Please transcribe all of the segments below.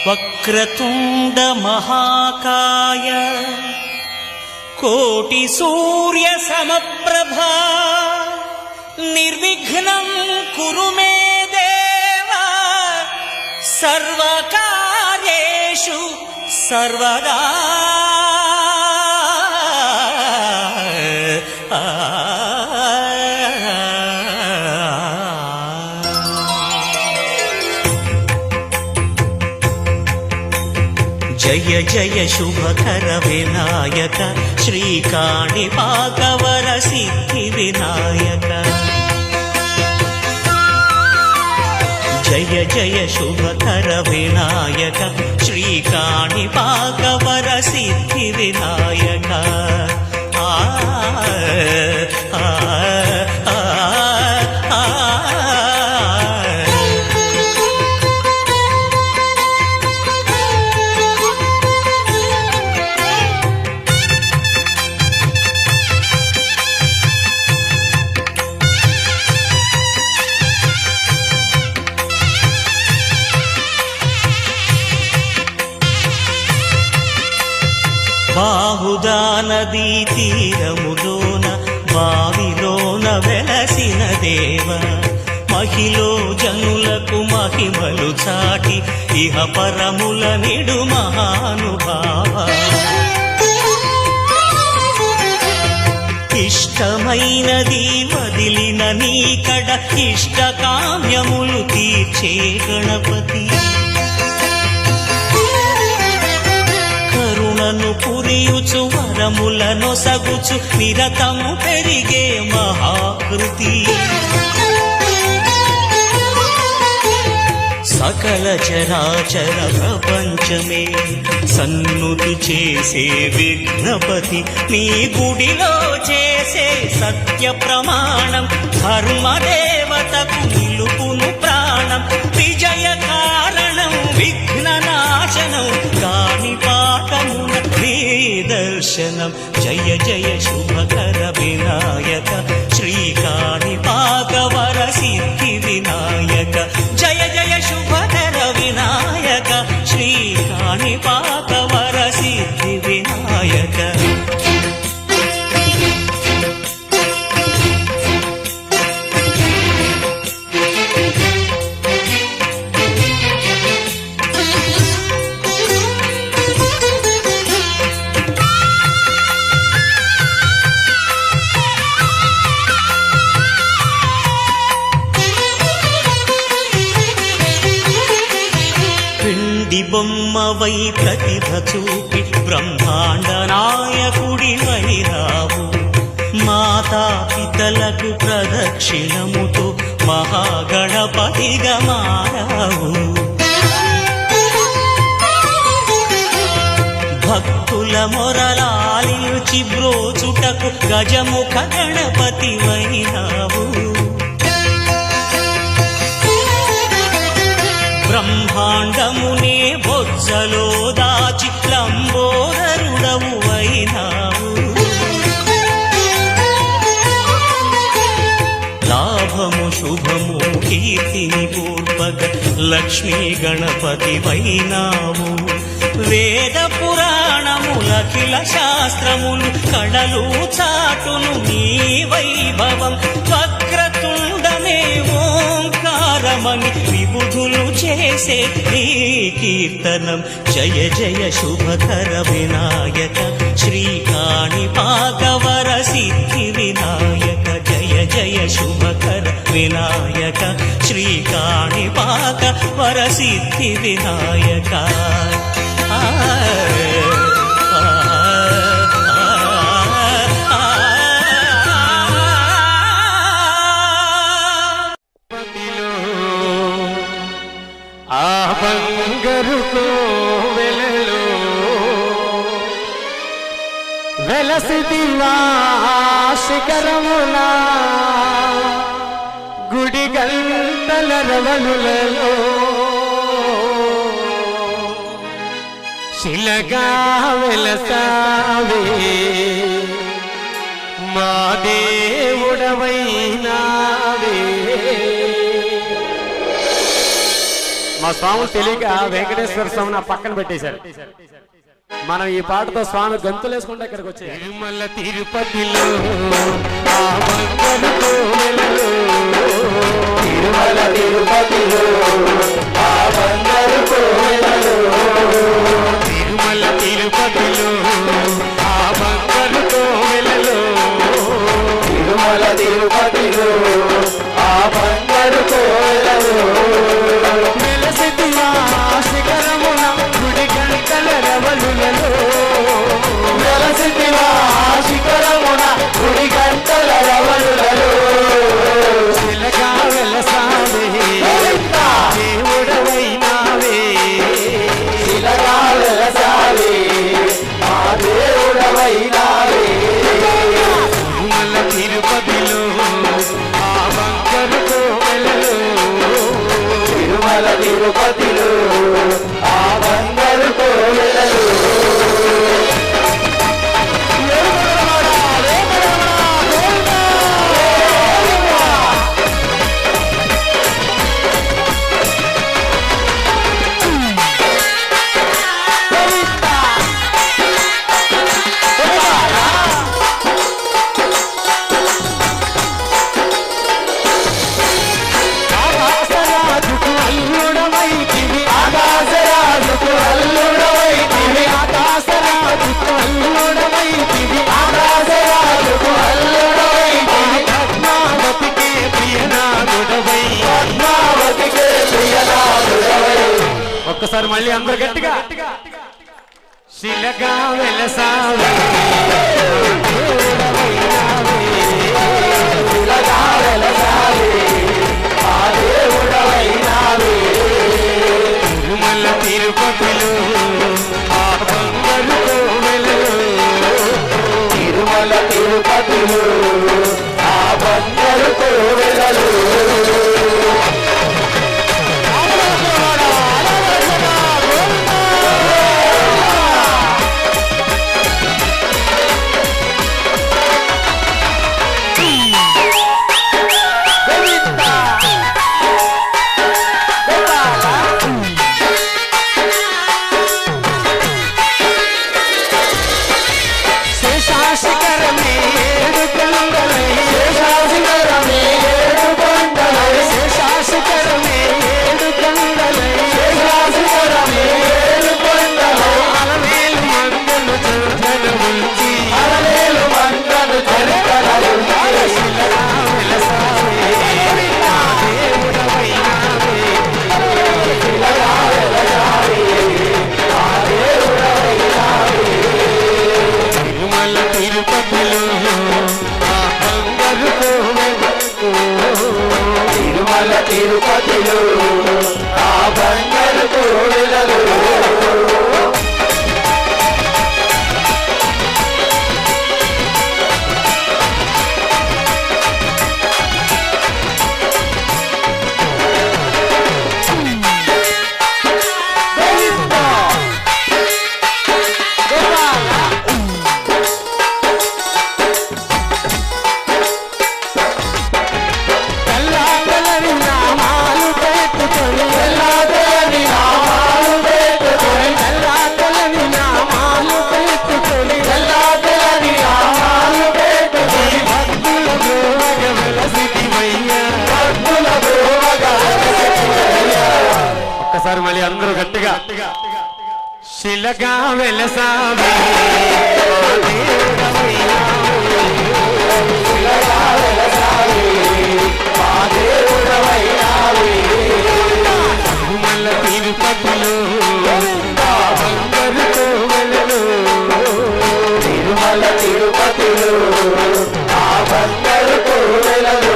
వక్రతుండ మహాకాయ కోటి సూర్య సమప్రభా నిర్విఘ్నం కురు మే దేవ సర్వకార్యేషు సర్వదా. జయ జయ శుభకర వినాయక శ్రీకాణిపాకవర సిద్ధి వినాయక. జయ జయ శుభకర వినాయక శ్రీకాణిపాకవర సిద్ధి వినాయక. బాహుదా నదీ తీరములోన బావిలోన వెలసిన దేవ మహిలో జనులకు మహిమలు చాటి ఇహ పరముల నిడు మహానుభావ. ఇష్టమైనది వదిలిన నీకడ ఇష్ట కామ్యములు తీర్చే గణపతి. కరుణను పురియుచు వరములను సగుచు నిరతము పెరిగే మహాకృతి. సకల చరాచర ప్రపంచమే సన్నుతి చేసే విఘ్నపతి. నీ గుడిలో చేసే సత్య ప్రమాణం ధర్మదేవతకు నిలుపును ప్రాణం. విజయ కారణం విఘ్న నాశనం కాణిపాకమున నీ దర్శనం. జయ జయ శుభకర వినాయక శ్రీకాణిపాకవర సిద్ధి వినాయక. జయ జయ శుభకర వినాయక శ్రీకాణిపాకవర సిద్ధి వినాయక. బొమ్మవై ప్రతిభ చూపి బ్రహ్మాండ నాయకుడివై రావు. మాతా పితలకు ప్రదక్షిణముతో మహాగణపతిగా మారావు. భక్తుల మొరలాలించి బ్రోచుటకు గజముఖ గణపతివైనావు. బ్రహ్మాండమునే బొజ్జలో దాచి లంబోదరుడవు అయినావు. లాభము శుభము కీర్తిని పూర్వక లక్ష్మీ గణపతి వైనావు. వేద పురాణములఖిల శాస్త్రములు కళలు చాటును నీ వైభవం. వక్రతుండమే ఓంకారమని విబుధులు చేసే నీ కీర్తనం. జయ జయ శుభకర వినాయక శ్రీకాణిపాకవర సిద్ధి వినాయక. జయ జయ శుభకర వినాయక శ్రీకాణిపాకవర సిద్ధి వినాయక. బంగరుకో వెలలో వెలసిదివా శిఖరమునా గుడి గంటల రవలులలో శిలగా వెలసావే మా దేవుడవైనావే. మా స్వాములు తెలియక వెంకటేశ్వర స్వామిని ఆ పక్కన పెట్టేశారు. మనం ఈ పాటతో స్వామి గంతులు వేసుకుంటే ఇక్కడికి వచ్చే తిరుమల తిరుపతిలో తిరుమల తిరుపతిలో ఆ బంగారు కోవెలలో తిరుమల తిరుపతిలో ఆ బంగారు కోవెలలో తిరుమల తిరుపతిలో ఆ బంగారు కోవెలలో వెలసితివా శిఖరమున గుడి గంటల రవలులలో వెలసితివా శిఖరమున గుడి గంటల రవలులలో చిలగా వెలసావే దేవుడవైనావే శిలగా వెలసావే మా దేవుడవైనావే తిరుమల తిరుపతిలో ఆ బంగారు కోవెలలో తిరుమల తిరుపతిలో ఆ బంగారు కోవెలలో ఆకాశరాజుకు అల్లుడవైతివి ఆకాశరాజుకు అల్లుడవైతివి ఆకాశరాజుకు అల్లుడవైతివి ఆకాశరాజుకు అల్లుడవైతివి పద్మావతికే ప్రియనాథుడవై పద్మావతికే ప్రియనాథుడవై ఒక్కసారి మళ్ళీ అందరు గట్టిగా శిలగా వెలసావే శిలగా వెలసావే మా దేవుడవైనావే తిరుమల తిరుపతిలో ఆ బంగారు కోవెలలో తిరుమల తిరుపతిలో ఆ బంగారు కోవెలలో శేషాశిఖరమే ఏడు కొండలై శేషాశిఖరమే ఏడు కొండలై శేషాశిఖరమే ఏడు కొండలై శేషాశిఖరమే ఏడు కొండలై అలవేలు మంగళ చందన ఉంచి అలలేలు మంటలు చరితలు శిలగా వెలసావే దేవుడవైనావే శిలగా వెలసావే మా దేవుడవైనావే తిరుమల తిరుపతిలో ఆ బంగారు కోవెలలో తిరుమల తిరుపతిలో ఆ బంగారు కోవెలలో కల్లాకలని నామాలు పెట్టుకొని ఎల్లాదని నామాలు పెట్టుకొని కల్లాకలని నామాలు పెట్టుకొని ఎల్లాదని నామాలు పెట్టుకొని భక్తుల బ్రోవగ వెలసితివయ్యా. భక్తుల బ్రోవగా ఒక్కసారి మళ్ళీ అందరూ గట్టిగా శిలగా వెలసావే మా దేవుడవైనావే. శిలగా వెలసావే మా దేవుడవైనావే తిరుమల తిరుపతిలో ఆ బంగారు కోవెలలో తిరుమల తిరుపతిలో ఆ బంగారు కోవెలలో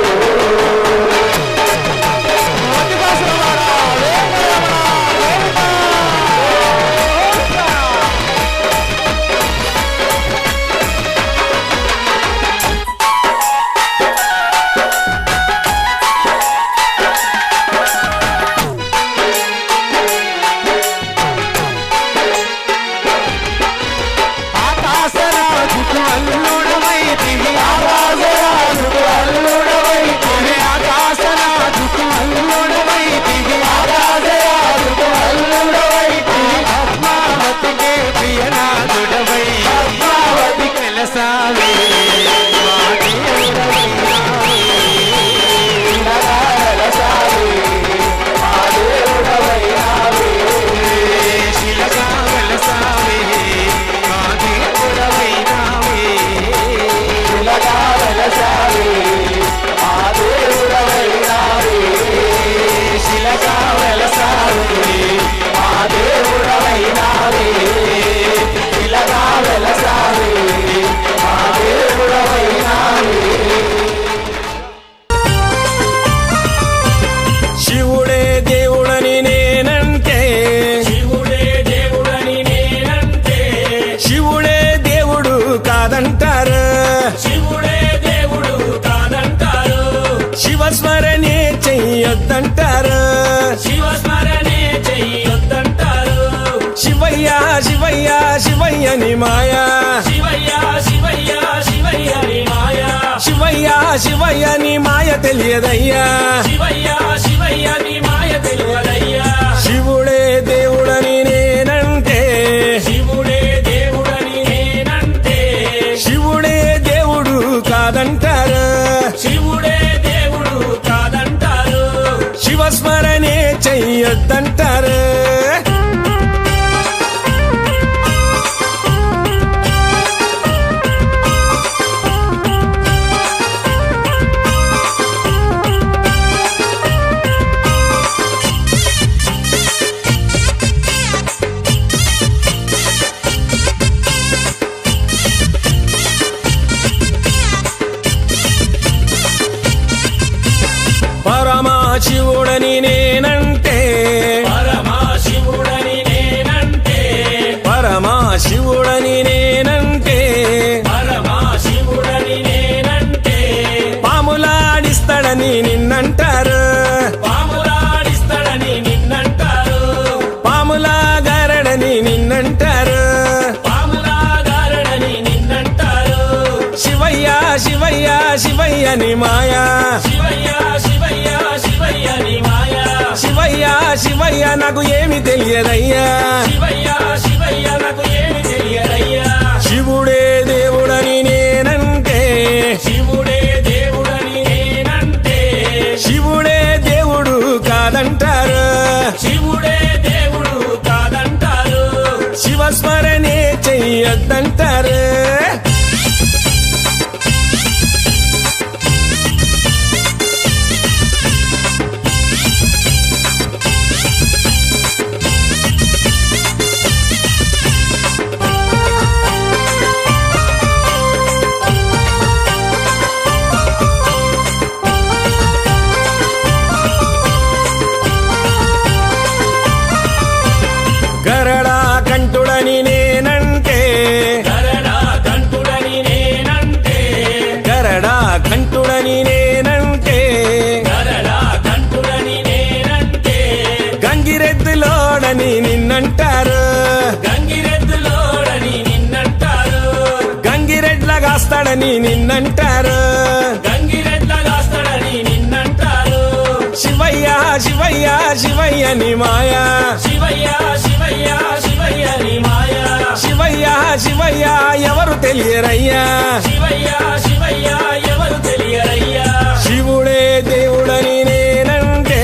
శివయ్య ని మాయా శివయ్య శివయ్య శివయ్య నీ మాయా శివయ్య శివయ్య ని మాయ తెలియదయ్యా శివయ్య శివయ్య నీ మాయ తెలియదయ్యా శివుడే దేవుడని నేనంటే శివుడే దేవుడని నేనంటే శివుడే దేవుడు కాదంటారు శివుడే దేవుడు కాదంటారు శివస్మరణే చెయ్యొద్దంటారు పరమశివుడని నేనంటే పరమశివుడని నేనంటే పరమశివుడని నేనంటే పరమశివుడని నేనంటే పాములాడిస్తాడని నిన్నంటారు పాములాడిస్తాడని నిన్నంటారు పాములాగారడని నిన్నంటారు పాములాగారడని నిన్నంటారు శివయ్య శివయ్య శివయ్య ని మాయా శివయ్య శివయ్య శివయ్య నీ మాయా శివయ్య శివయ్య నాకు ఏమి తెలియదయ్యా శివయ్య శివయ్య నాకు ఏమి తెలియదయ్యా శివుడే దేవుడని నేనంటే శివుడే దేవుడని నేనంటే శివుడే దేవుడు కాదంటారు శివుడే దేవుడు కాదంటారు శివస్మరణే చెయ్యొద్దంటారు గరడా కంఠుడని నేనంటే గరడా కంఠుడని నేనంటే గరడా కంఠుడని నేనంటే గరడా కంఠుడని నేనంటే గంగిరెద్దులోడని నిన్నంటారు గంగిరెద్దులోడని నిన్నంటారు గంగిరెడ్లగాస్తాడని నిన్నంటారు గంగిరెద్లగాస్తాడని నిన్నంటారు శివయ్య శివయ్య శివయ్య ని మాయా శివయ్య శివయ్య శివయ్య నీ మాయా శివయ్య శివయ్య ఎవరు తెలియరయ్యా శివయ్య శివయ్య ఎవరు తెలియరయ్యా శివుడే దేవుడని నేనంటే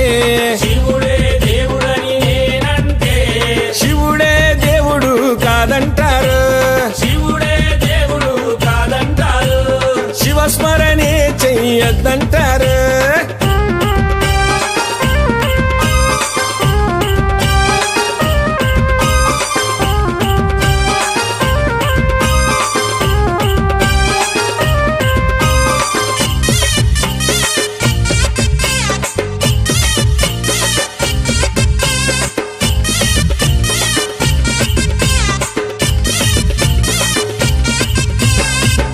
శివుడే దేవుడని నేనంటే శివుడే దేవుడు కాదంటారు శివుడే దేవుడు కాదంటారు శివస్మరణే చెయ్యొద్దంటారు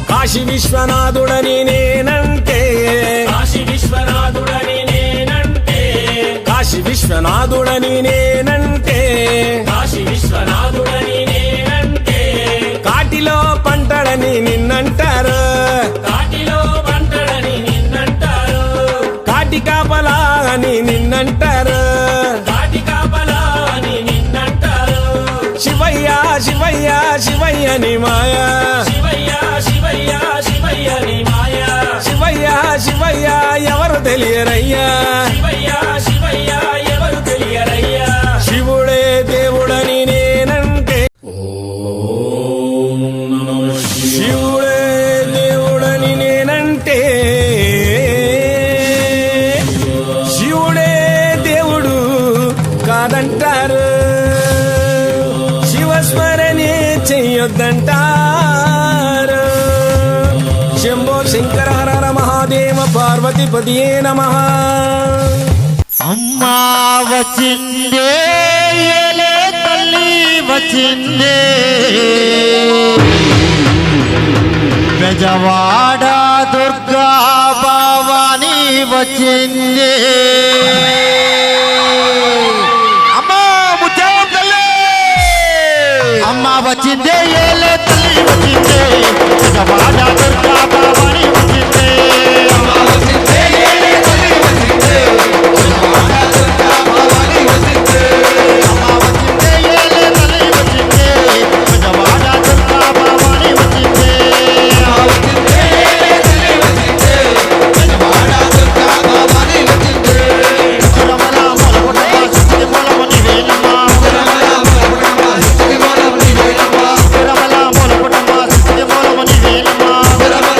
కాశీ విశ్వనాథుడని నేనంటే కాశీ విశ్వనాథుడని నేనంటే కాశీ విశ్వనాథుడని నేనంటే కాశీ విశ్వనాథుడని నేనంటే కాటిలో పంటడని నిన్నంటారు కాటిలో పంటడని నిన్నంటారు కాటి కాపలా అని నిన్నంటారు కాటి కాపలా అని నిన్నంటారు శివయ్య శివయ్య శివయ్య ని మాయా శివయ్య శివయ్య శివయ్య నీ మాయా శివయ్య శివయ్య ఎవరు తెలియరయ్యా శివయ్య శివయ్య ఎవరు తెలియరయ్యా శివుడే దేవుడని నేనంటే శివుడే దేవుడని నేనంటే శివుడే దేవుడు కాదంటారు శివస్మరణే చెయ్యొద్దంటారు శంభో శంకర హర హర మహాదేవ పార్వతీపతియే నమః అమ్మా వచ్చిందే ఏలే తల్లి వచ్చిందే బెజవాడ దుర్గా భవాని వచ్చిందే అమ్మా ముత్యాల తల్లి అమ్మా వచ్చిందే ఏలే విజయవాడ దుర్గా భవాని వచ్చిందే Rama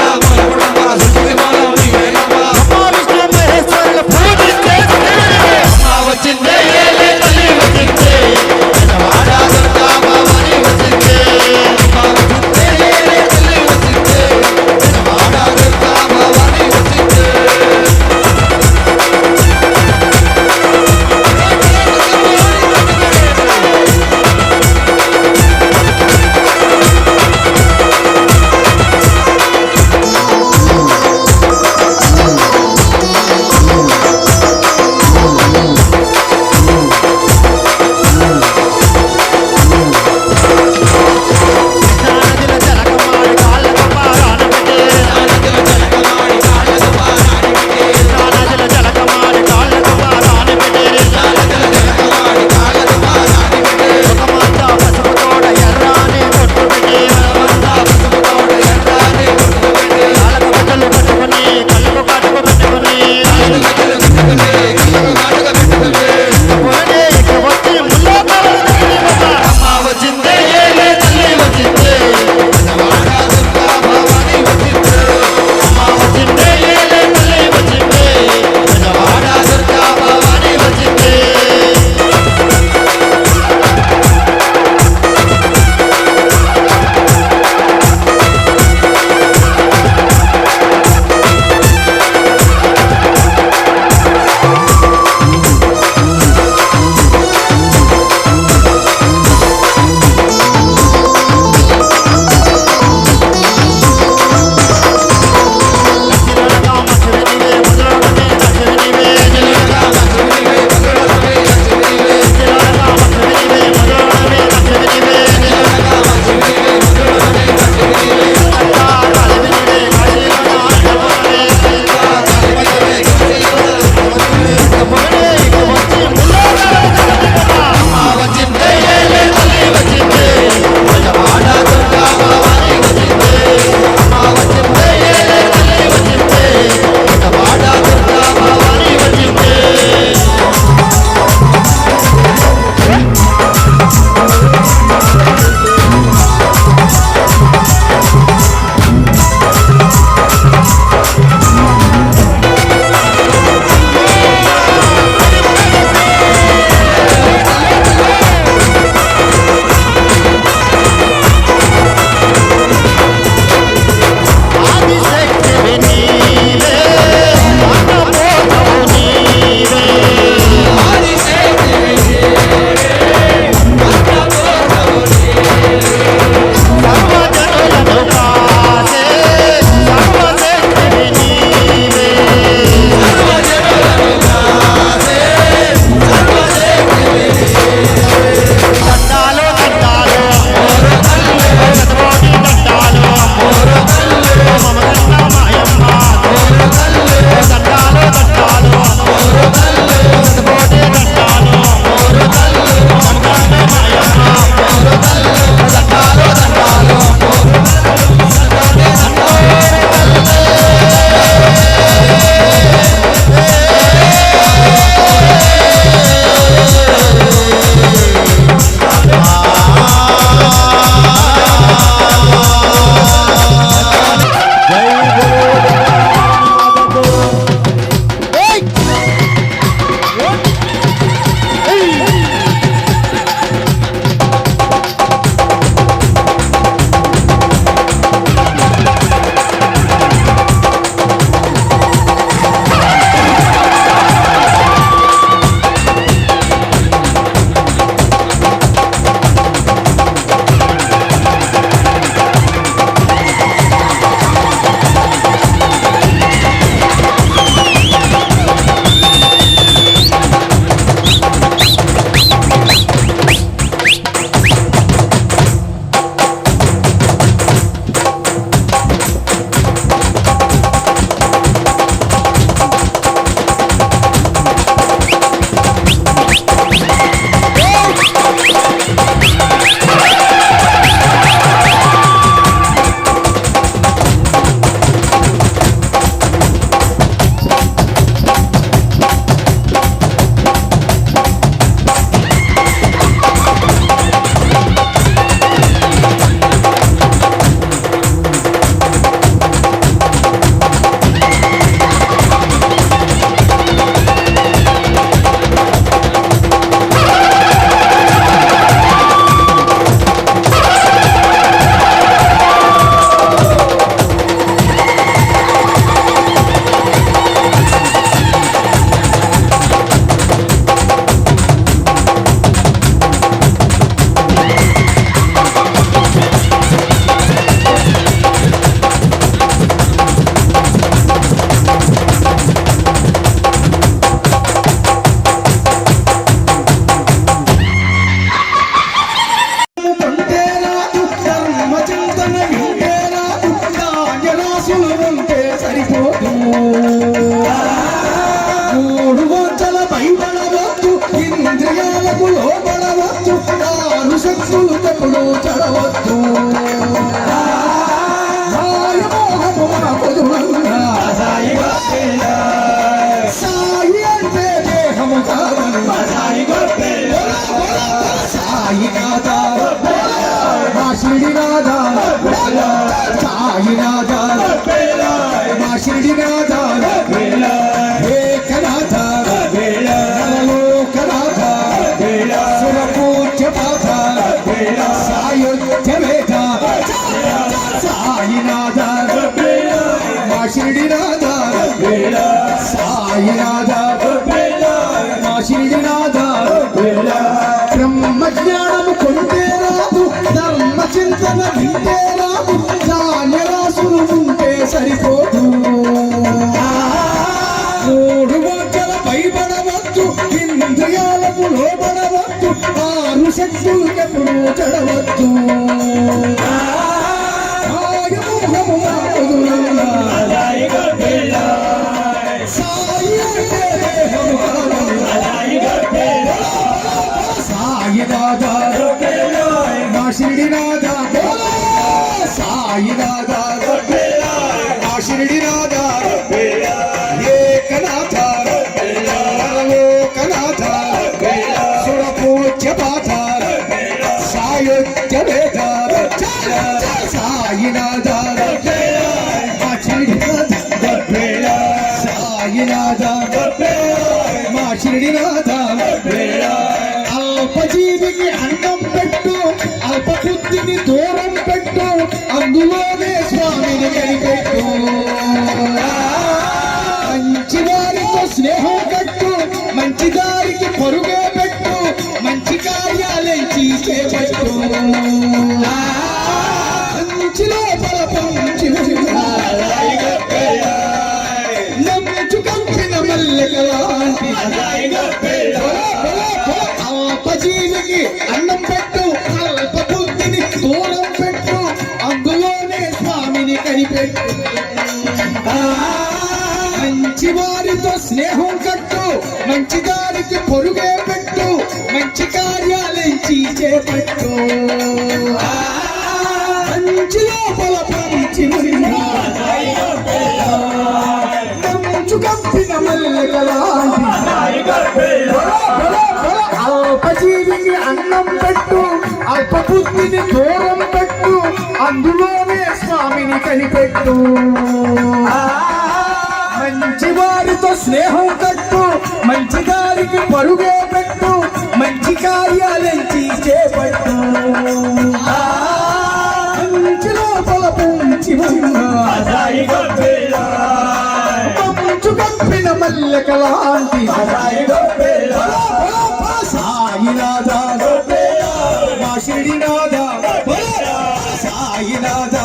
సరిపోదు మూడు వంచల భయపడవచ్చు ఇంద్రియాలకు లోపడవచ్చు ఆరు శక్తులు తప్పుడు చడవచ్చు మాయమోహము మనకుదురుగా సాయి అంటే దేహము కాదని సాయినాథ మా శ్రీనాథ సాయినాథ మా శ్రీనాథ ఏకనాథ నవలోకనాథ సురపూజ్యపాథ సాయుధ్యవేద సాయినాథ మా శ్రీనాథ సాయినాథ మా శ్రీనాథ బ్రహ్మజ్ఞానము కొంటే రాదు ధర్మ చింతన వింటే రాదు ధాన్యరాశులు ఉంటే సరిపోదు మూడు వంచల భయపడవచ్చు ఇంద్రియాలకు లోపడవచ్చు ఆరు శక్తులకెప్పుడు చెడవచ్చు మాయమోహము మాకుదురుగా సాయి అంటే దేహము కాదని సాయినాథ మా శ్రీనాథ సాయినాథ మా శ్రీనాథ ఏకనాథ నవలోకనాథ సురపూజ్యపాథ సాయుధ్యవేద సాయినాథ మా శ్రీనాథ సాయినాథ మా శ్రీనాథ అల్పజీవికి అన్నం పెట్టు అల్పబుద్ధిని దూరం పెట్టు అందులోనే స్వామిని కనిపెట్టు మంచి వారితో స్నేహం కట్టు మంచి దారికి పరుగే పెట్టు మంచి కార్యాలెంచి చేపట్టు మంచిలో బలపంచి నమ్ముచు కంపిన మల్లెకలాంటి అల్పజీవికి అన్నం పెట్టు అల్ప బుద్ధిని దూరం పెట్టు అందులోనే స్వామిని కనిపెట్టు మంచి వారితో స్నేహం కట్టు మంచి దారికి పొరుగే పెట్టు మంచి కార్యాలెంచి చేపట్టు మంచి లోపల పంచి నమ్ముచు కంపిన మల్లెకలాంటి అల్పజీవికి అన్నం పెట్టు అల్పబుద్ధిని దూరం పెట్టు అందులోనే స్వామిని కనిపెట్టు మంచి వారితో స్నేహం కట్టు మంచి దారికి పరుగే పెట్టు మంచి కార్యాలెంచి చేపట్టు మంచి లోపల పంచి మంచు కంపిన మల్లెకలాంటి సాయినాథ మా శ్రీనాథ సాయినాథ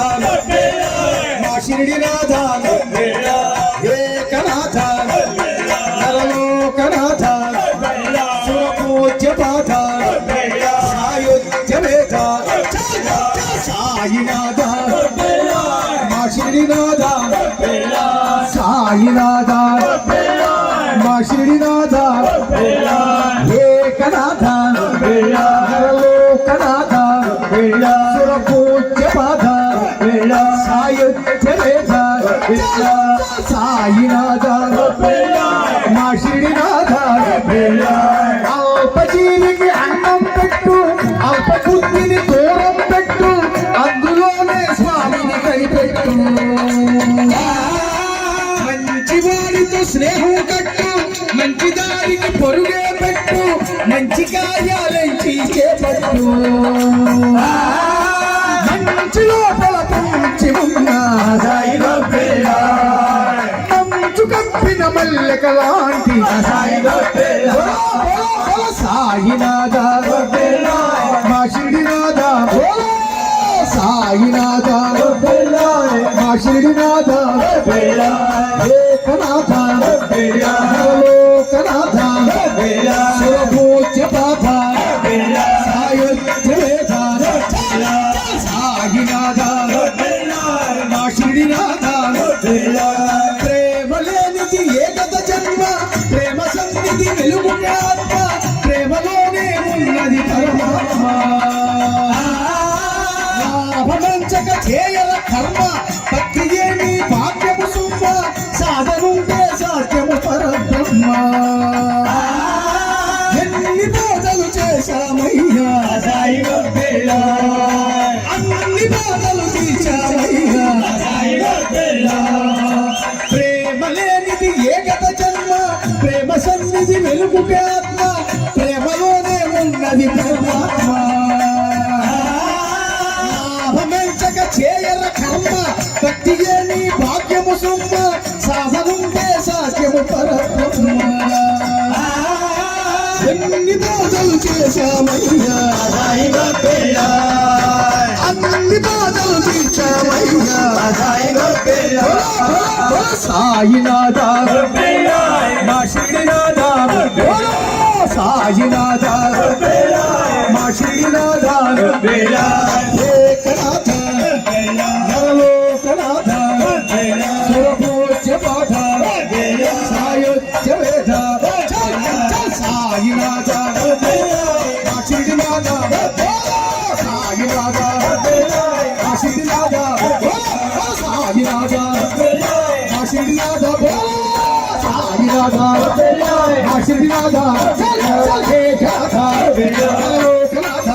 మా శ్రీనాథ ఏకనాథ నరలోకనాథ సురపూజ్యపాథ సాయుధ్యవేద సాయినాథ మా శ్రీనాథ సాయినాథ మా శ్రీనాథ ఏకనాథ నరలోకనాథ సురపూజ్యపాథ సాయుధ్యవేద సాయినాథ మా శ్రీనాథ అల్పజీవికి అన్నం పెట్టు అల్పబుద్ధిని దూరం పెట్టు అందులోనే స్వామిని కనిపెట్టు మంచి వారితో స్నేహం కట్టు మంచి దారికి పొరుగే పెట్టు మంచి కార్యాలెంచి చేపట్టు మంచి లోపల పంచి మంచు కంపిన మల్లెకలాంటి సాయినాథ మా శ్రీనాథ సాయినాథ మా శ్రీనాథ ఏకనాథ లోకనాథ సురపూజ్యపాథ సాయుధ్యవేద సాయినాథ మా శ్రీనాథ పంపుకే ఆత్మ ప్రేమలోనే ఉన్నది పరమాత్మ లాభమెంచక చేయర కర్మ భక్తియే నీ భాగ్యము సొమ్మ సాధనుంటే సాధ్యము పరబ్రహ్మ ఎన్ని బాధలు చేశామయ్యా అన్ని బాధలు తీర్చామయ్యా సాయినాథ మా శ్రీనాథ సాయినాథ మా శ్రీనాథ ఏకనాథ నరలోకనాథ సురభోజ్య పాఠ సాయోజ్య వేద సాయినాథ మా శ్రీనాథ సాయినాథ మా శ్రీనాథ సాయినాథ మా శ్రీనాథ సాయినాథ మా శ్రీనాథ ఏకనాథ లోకనాథ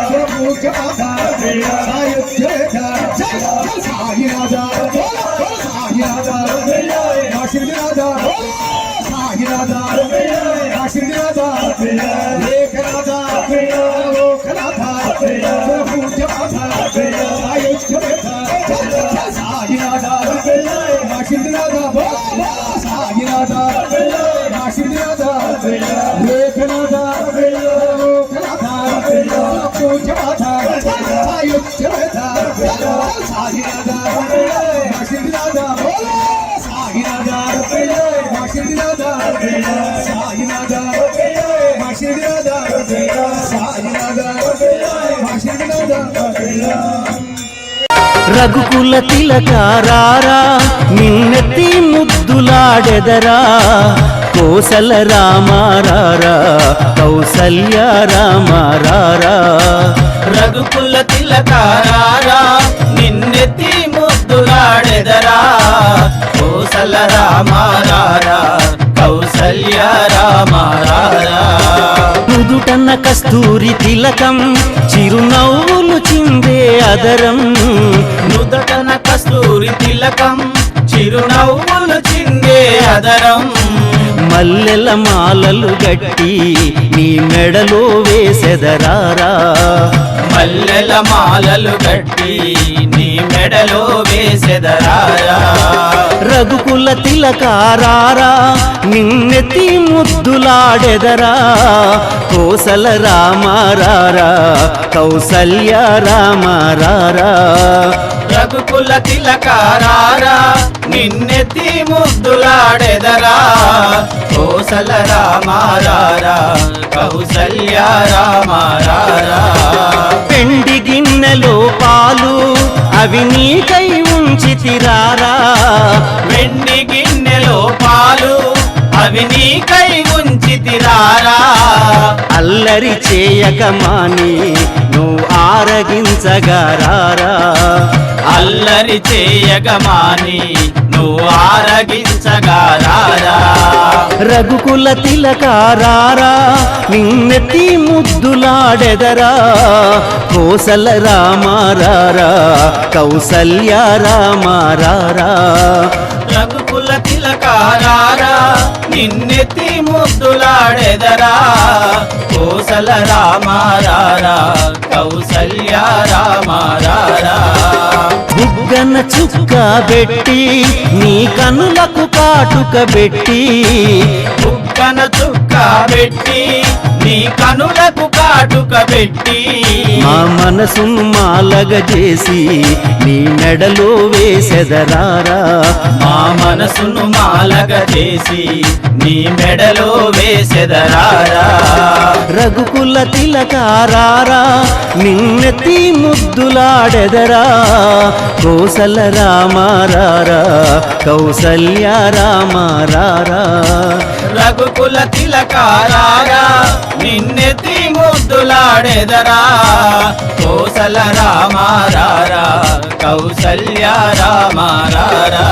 సురభోజ్యనాథ సాయోజ్య వేద సాయినాథ సాయినాథ మా శ్రీనాథ సాయినాథ మా శ్రీనాథ ఏకనాథ లోకనాథ సురభోజ్యనాథ సాయోజ్య వేద సాయినాథ మా శ్రీనాథ సాయినాథ మా శ్రీనాథ ఏకనాథ లోకనాథ సురభోజ్యనాథ సాయోజ్య వేద సాయినాథ మా శ్రీనాథ సాయినాథ మా శ్రీనాథ సాయినాథ మా శ్రీనాథ సాయినాథ మా శ్రీనాథ రఘుకుల తిలకారారా నిన్నెత్తి ముద్దులాడెదరా కోసల రామారారా కౌసల్య రామారారా రఘుకుల తిలకారారా నిన్నెత్తి ముద్దులాడెదరా కోసల రామారారా కౌసల్య రామారారా నుదుటన్న కస్తూరి తిలకం చిరునవ్వులు చిందే అదరం నుదటన కస్తూరి తిలకం చిరునవ్వులు చిందే అదరం మల్లెల మాలలు గట్టి నీ మెడలో వేసెదరారా మల్లెల మాలలు గట్టి నీ మెడలో వేసెదరారా రఘుకుల తిలకారారా నిన్నెత్తి ముద్దులాడెదరా కోసల రామారారా కౌసల్య రామారారా రఘుకుల తిలకారారా నిన్నెత్తి ముద్దులాడెదరా కోసల రామారారా కౌసల్య రామారారా పెండి గిన్నెలో పాలు అవి నీకై ఉంచితిరారా వెండి గిన్నెలో పాలు అవి నీకై ఉంచితిరారా అల్లరి చేయక మాని నువ్వు ఆరగించగారారా అల్లరి చేయగమాని నువ్వు ఆరగించగారారా రఘుకుల తిలకారారా నిన్నెత్తి ముద్దులాడెదరా కోసల రామారారా కౌసల్య రామారారా రఘుకుల తిలకారారా నిన్నెత్తి ముద్దులాడెదరా కోసల రామారారా కౌసల్య రామారారా బుగ్గన చుక్క పెట్టి నీ కనులకు కాటుక పెట్టి బుగ్గన చుక్క పెట్టి నీ కనులకు కాటుక పెట్టి మా మనసును మాలగ చేసి నీ మెడలో వేసెదరారా మా మనసును మాలగ చేసి నీ మెడలో వేసెదరారా రఘుకుల తిలకారారా నిన్నెత్తి ముద్దులాడెదరా కోసల రామారారా కౌసల్య రామారారా రఘుకుల తిలకారారా నిన్నెత్తి ముద్దులాడెదరా కోసల రామారారా కౌసల్య రామారారా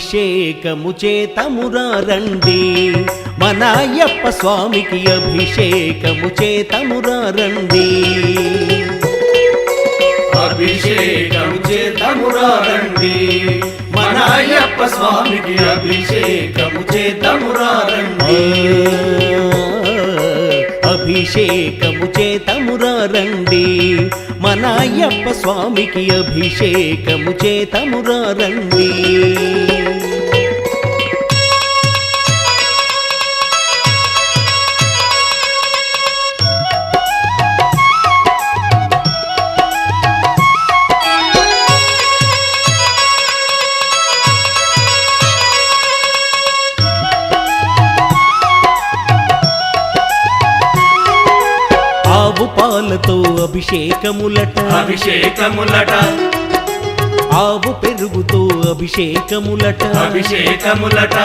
అభిషేకము చేతమురా రండి మన అయ్యప్ప స్వామికి అభిషేకము చేతమురా రండి అభిషేకం చేతమురా రండి మన అయ్యప్ప స్వామికి అభిషేకము చేతమురా రండి అభిషేకము చేతమురా రండి మన అయ్యప్ప స్వామికి అభిషేకము చేతమురా రండి ఆవు పాలతో అభిషేకములట అభిషేకములట ఆవు పెరుగుతో అభిషేకములట అభిషేకములట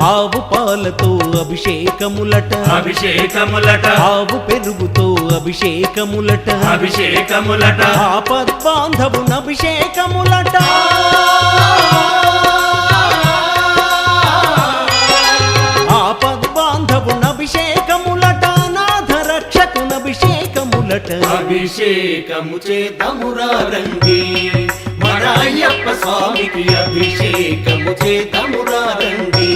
ఆవు పాలతో అభిషేకములట అభిషేకములట ఆవు పెరుగుతో అభిషేకములట అభిషేకములట ఆపద్బాంధవున అభిషేకములట ఆపద్బాంధవున అభిషేకములట నాథ రక్షకున అభిషేకములట అభిషేకము చేతమురా రండి మన అయ్యప్ప స్వామికి అభిషేకము చేతమురా రండి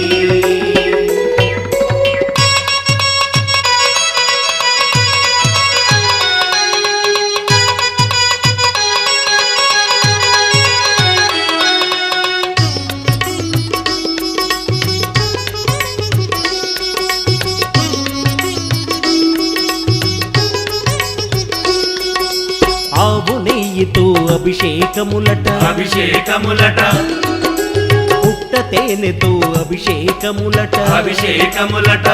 ఆవు నెయ్యితో అభిషేకములట అభిషేకములట పుట్ట తేనెతో అభిషేకములట అభిషేకములట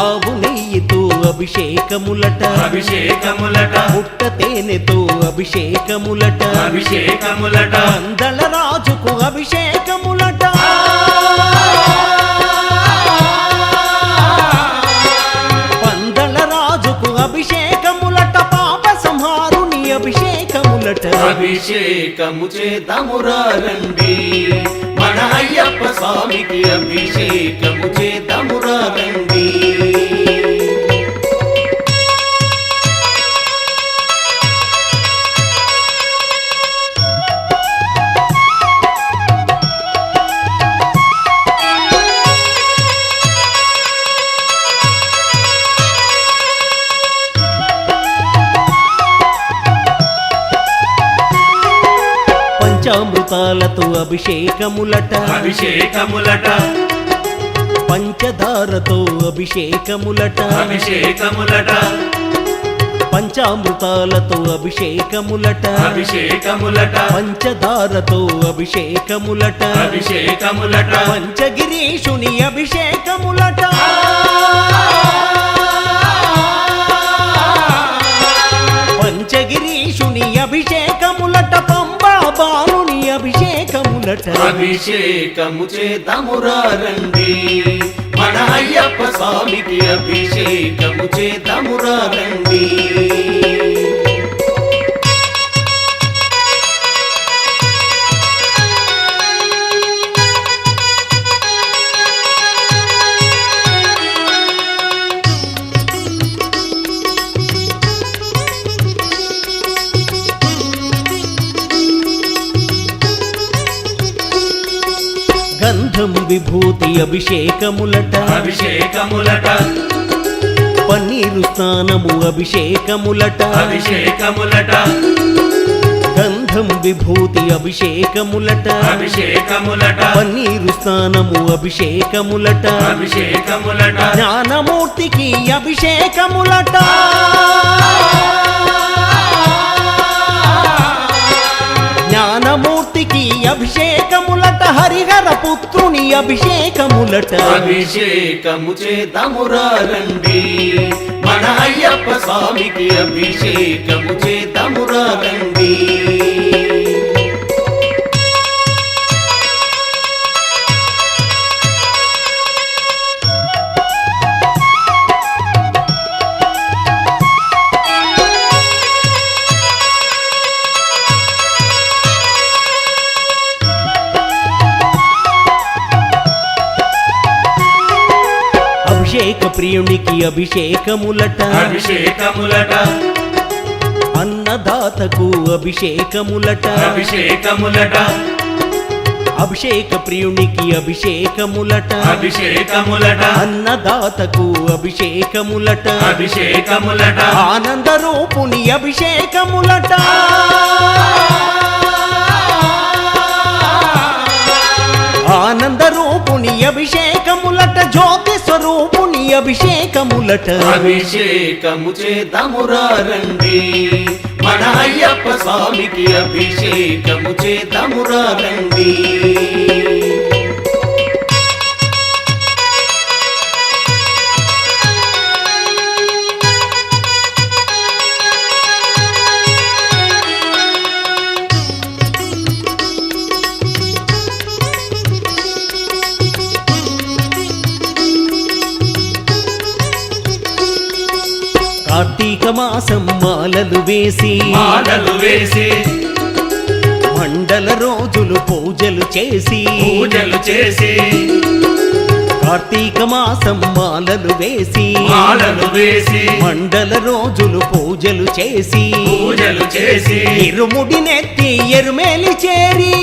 ఆవు నెయ్యితో అభిషేకములట అభిషేకములట పుట్ట తేనెతో అభిషేకములట అభిషేకములట అందల రాజుకు అభిషేకములట పందల రాజుకు అభిషేకములట పాప సంహారుని అభిషేకములట అభిషేకము చేతమురా రండి మన అయ్యప్ప స్వామికి అభిషేకము చేతమురా రండి పంచామృతాలతో అభిషేకములట అభిషేకములట పంచదారతో అభిషేకములట అభిషేకములట పంచామృతాలతో అభిషేకములట అభిషేకములట పంచదారతో అభిషేకములట అభిషేకములట పంచగిరీషుని అభిషేకములట పంచగిరీషుని అభిషేకములట పంబా బాలుని అభిషేకములట అభిషేకము చేతమురా రండి మన అయ్యప్ప స్వామికి అభిషేకము చేతమురా రండి గంధం విభూతి అభిషేకములట అభిషేకములట పన్నీరు స్నానము అభిషేకములట అభిషేకములట గంధం విభూతి అభిషేకములట అభిషేకములట పన్నీరు స్నానము అభిషేకములట అభిషేకములట జ్ఞానమూర్తికి అభిషేకములట జ్ఞానమూర్తికి అభిషేకములట హరిహర పుత్రుని అభిషేకములట అభిషేకము చేతమురా రండి మన అయ్యప్ప స్వామికి అభిషేకము చేతమురా రండి ప్రియునికి అభిషేకములట అభిషేకములట అన్నదాతకు అభిషేకములట అభిషేకములట అభిషేక ప్రియునికి అభిషేకములట అభిషేకములట అన్నదాతకు అభిషేకములట అభిషేకములట ఆనంద రూపుని అభిషేకములట ఆనంద రూపుని అభిషేకములట జ్యోతి స్వరూపుని అభిషేకములట అభిషేకము చేద్దామురా రండి మన అయ్యప్ప స్వామికి అభిషేకము చేద్దామురా రండి కార్తీక మాసం మాలలు వేసి మాలలు వేసి మండల రోజులు పూజలు చేసి పూజలు చేసి కార్తీక మాసం మాలలు వేసి మాలలు వేసి మండల రోజులు పూజలు చేసి పూజలు చేసి ఇరుముడి నెత్తి ఎరుమేలి చేరి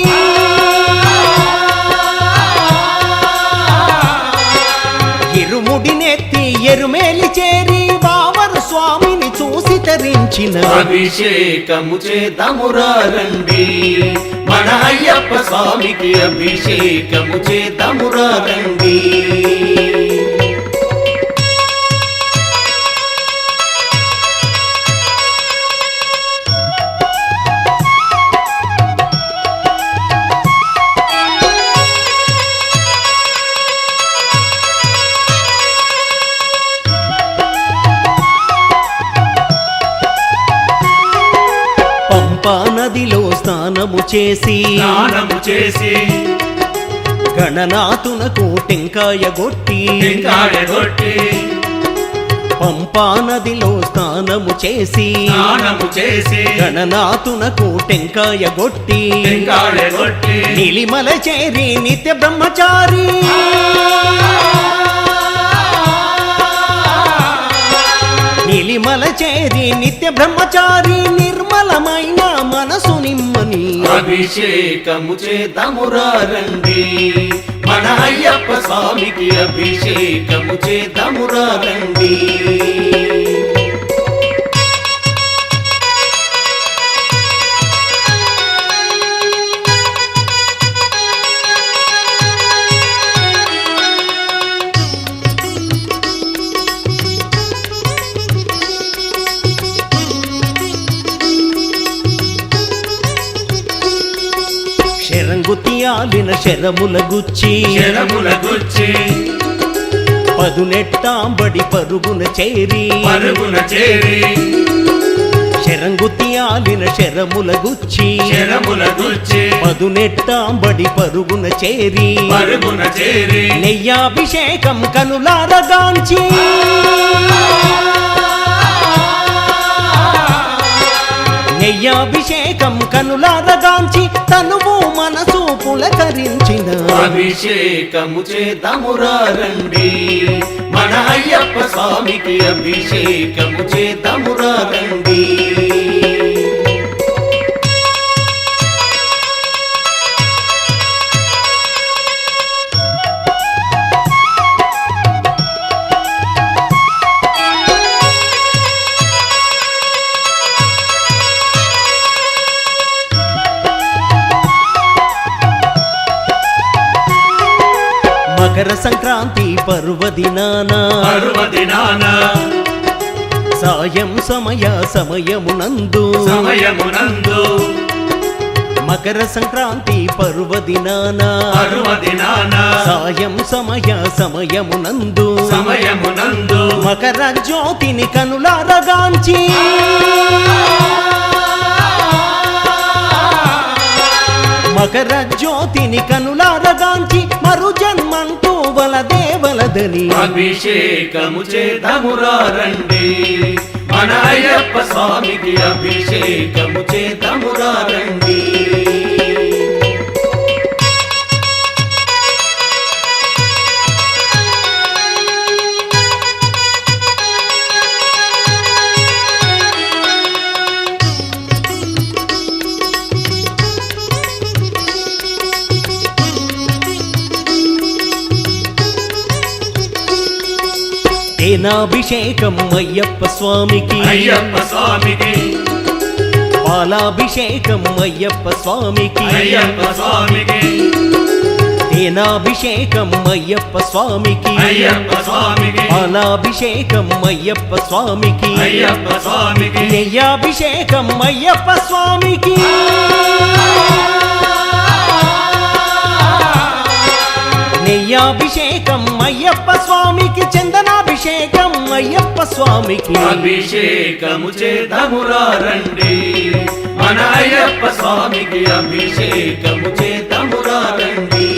ఇరుముడి నెత్తి ఎరుమేలి చేరి బావరు స్వామిని చూసి తరించిన అభిషేకము చేద్దామురా రండి మన అయ్యప్ప స్వామికి అభిషేకము చేద్దామురా రండి పంపా నదిలో స్నానము చేసి స్నానము చేసి గణనాథునకు టెంకాయ గొట్టి టెంకాయ కొట్టి పంపా నదిలో స్నానము చేసి స్నానము చేసి గణనాథునకు టెంకాయ గొట్టి టెంకాయ కొట్టి నీలిమల చేరి నిత్య బ్రహ్మచారి నీలిమల చేరి నిత్య బ్రహ్మచారి నిర్మలమైన మనసు నిమ్మని అభిషేకము చేద్దామురా రండి మన అయ్యప్ప స్వామికి అభిషేకము చేద్దామురా రండి శరంగుతియాలిన శరముల గుచ్చి శరముల గుచ్చి పదునెట్టాంబడి పరుగున చేరి పరుగున చేరి శరంగుతియాలిన శరముల గుచ్చి శరముల గుచ్చి పదునెట్టాంబడి పరుగున చేరి పరుగున చేరి నెయ్యాభిషేకం కనులారగాంచి నెయ్యాభిషేకం కనులారగాంచి తనువు మనసు పులకరించిన అభిషేకము చేద్దామురా రండి మన అయ్యప్ప స్వామికి అభిషేకము చేద్దామురా రండి మకర సంక్రాంతి పర్వదినాన పర్వదినాన సాయం సమయమునందు సమయమునందు మకర సంక్రాంతి పర్వదినాన పర్వదినాన సాయం సమయమునందు సమయమునందు మకర జ్యోతిని కనులారగాంచి మకర జ్యోతిని కనులారగాంచి మరు జన్మంటూ వలదేవలదని అభిషేకము చేద్దామురా రండి మన అయ్యప్ప స్వామికి అభిషేకము చేద్దామురా రండి తేనాభిషేకం అయ్యప్ప స్వామికి అయ్యప్ప స్వామికి పాలాభిషేకం అయ్యప్ప స్వామికి అయ్యప్ప స్వామికి తేనాభిషేకం అయ్యప్ప స్వామికి అయ్యప్ప స్వామికి పాలాభిషేకం అయ్యప్ప స్వామికి అయ్యప్ప స్వామికి నెయ్యాభిషేకం అయ్యప్ప స్వామికి నెయ్యాభిషేకం అయ్యప్ప స్వామికి చందనాభిషేకం అయ్యప్ప స్వామికి అభిషేకము చేద్దామురా రండి మన అయ్యప్ప స్వామికి అభిషేకము చేద్దామురా రండి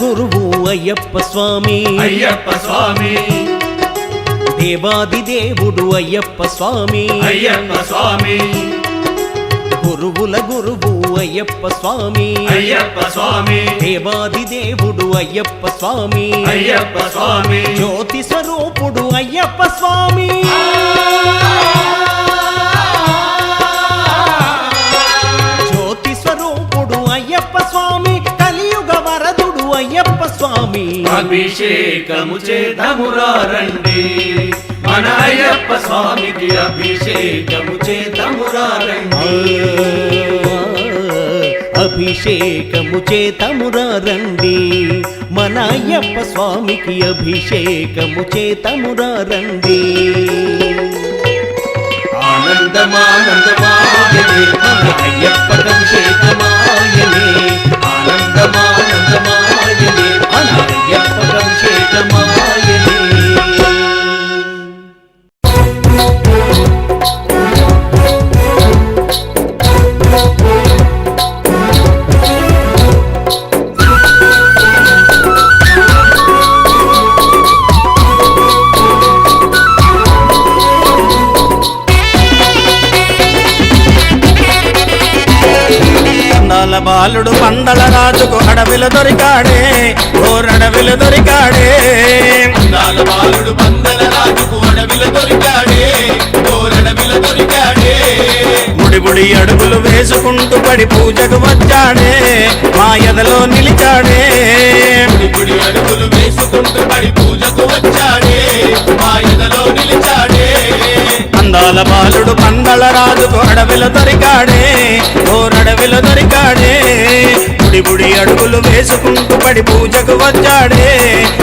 గురువు అయ్యప్ప స్వామి అయ్యప్ప స్వామి దేవాది దేవుడు అయ్యప్ప స్వామి అయ్యప్ప స్వామి గురువుల గురువు అయ్యప్ప స్వామి అయ్యప్ప స్వామి దేవాది దేవుడు అయ్యప్ప స్వామి అయ్యప్ప స్వామి జ్యోతి స్వరూపుడు అయ్యప్ప స్వామి జ్యోతి స్వరూపుడు అయ్యప్ప స్వామి కలియుగ వరదుడు అయ్యప్ప స్వామి అభిషేకము చేద్దామురా రండి మన అయ్యప్ప స్వామికి అభిషేకము చేద్దామురా రండి అభిషేకము చేతమురా రండి మన అయ్యప్ప స్వామికి అభిషేకము చేతమురా రండి ఆనందమానందమాయనే మన అయ్యప్పకి అభిషేకమాయనే ఆనందమానందమాయనే మన అయ్యప్పకి అభిషేకమాయనే బాలుడు పందల రాజుకు అడవిలో దొరికాడే ఓరడవిలో దొరికాడే అందాల బాలుడు పందల రాజుకు అడవిలో దొరికాడే ఓరడవిలో దొరికాడే ముడి ముడి అడుగులు వేసుకుంటూ పడి పూజకు వచ్చాడే మా ఎదలో నిలిచాడే గుడి అడుగులు వేసుకుంటూ పడి పూజకు వచ్చాడే మా ఎదలో నిలిచాడే అందాల బాలుడు పందల రాజుకు అడవిలో దొరికాడే ఓరడవిలో దొరికాడే ముడి ముడి అడుగులు వేసుకుంటూ పడి పూజకు వచ్చాడే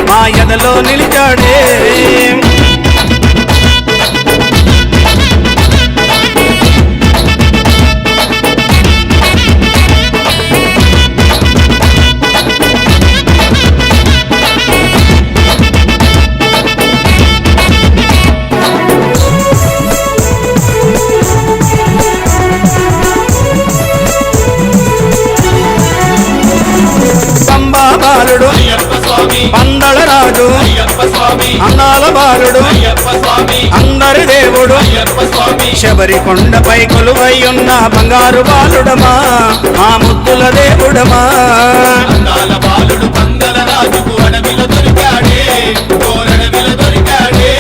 మా ఎదలో నిలిచాడే బాలుడు పందల రాజు అందాల బాలుడు అందరి దేవుడు శబరి కొండపై కొలువై ఉన్న బంగారు బాలుడమా ఆ ముద్దుల దేవుడమా అందాల బాలుడు పందల రాజుకు అడవిలో దొరికాడే ఓరడవిలో దొరికాడే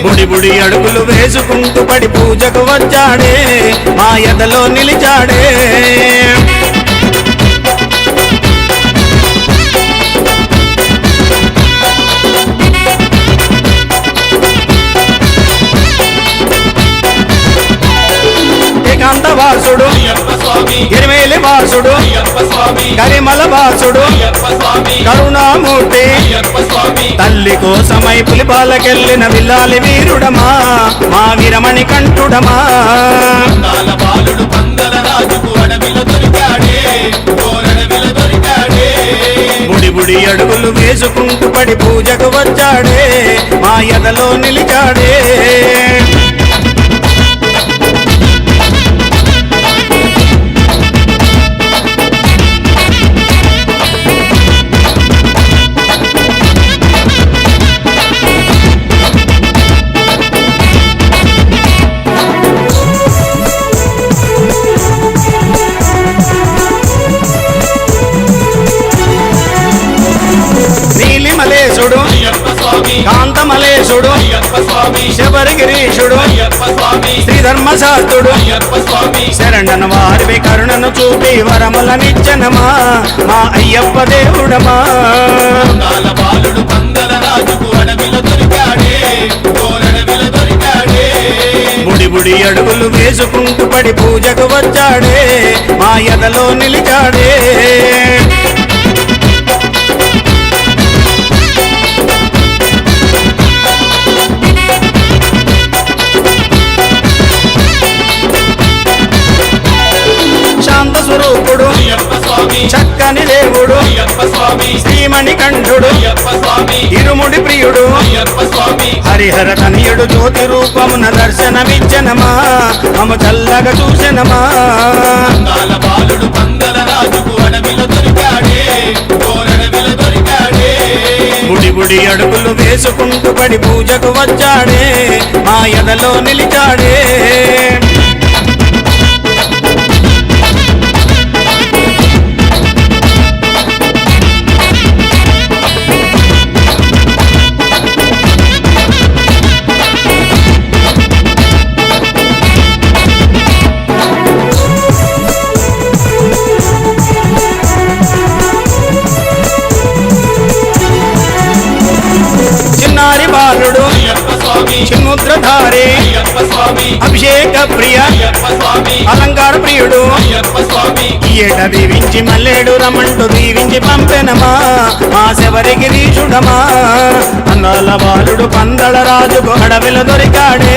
ముడి ముడి అడుగులు వేసుకుంటూ పడి పూజకు వచ్చాడే మా ఎదలో నిలిచాడే వాసుడు ఎరిమేలి వాసుడు కరిమల వాసుడు కరుణామూర్తి తల్లి కోసమై పులిపాలకెళ్ళిన విల్లాలి వీరుడమా మా వీరమణి కంఠుడమా ముడి ముడి అడుగులు వేసుకుంటూ పడి పూజకు వచ్చాడే మా ఎదలో నిలిచాడే స్వామి కాంతమలేశుడు అయ్యప్ప స్వామి శబరిగిరీశుడు అయ్యప్ప స్వామి శ్రీధర్మశాస్త్రుడు అయ్యప్ప స్వామి శరణన వారివి కరుణను చూపి వరములనిచ్చనమా మా అయ్యప్ప దేవుడమా అందాల బాలుడు పందల రాజుకు అడవిలో దొరికాడే కోరడవిలో దొరికాడే బుడి బుడి అడుగులు వేసుకుంటూ పడి పూజకు వచ్చాడే మా ఎదలో నిలిచాడే శాంత స్వరూపుడు అయ్యప్ప స్వామి చక్కని దేవుడు అయ్యప్ప స్వామి శ్రీమణికంఠుడు అయ్యప్ప స్వామి ఇరుముడి ప్రియుడు అయ్యప్ప స్వామి హరిహర తనయుడు జ్యోతి రూపమున దర్శనమిచ్చనమా మమ చల్లగా చూసెనమా అందాల బాలుడు పందల రాజుకు అడవిలో దొరికాడే కోరడవిలో దొరికాడే బుడి బుడి అడుగులు వేసుకుంటూ పడి పూజకు వచ్చాడే మా ఎదలో నిలిచాడే చిన్నారి బాలుడు అయ్యప్ప స్వామి చిన్ముద్రధారి అయ్యప్ప స్వామి అభిషేక ప్రియ అయ్యప్ప స్వామి అలంకార ప్రియుడు అయ్యప్ప స్వామి ఏట దీవించి మల్లేడు రమంటూ దీవించి పంపెనమా మా శబరిగిరీశుడమా అందాల బాలుడు పందల రాజుకు అడవిలో దొరికాడే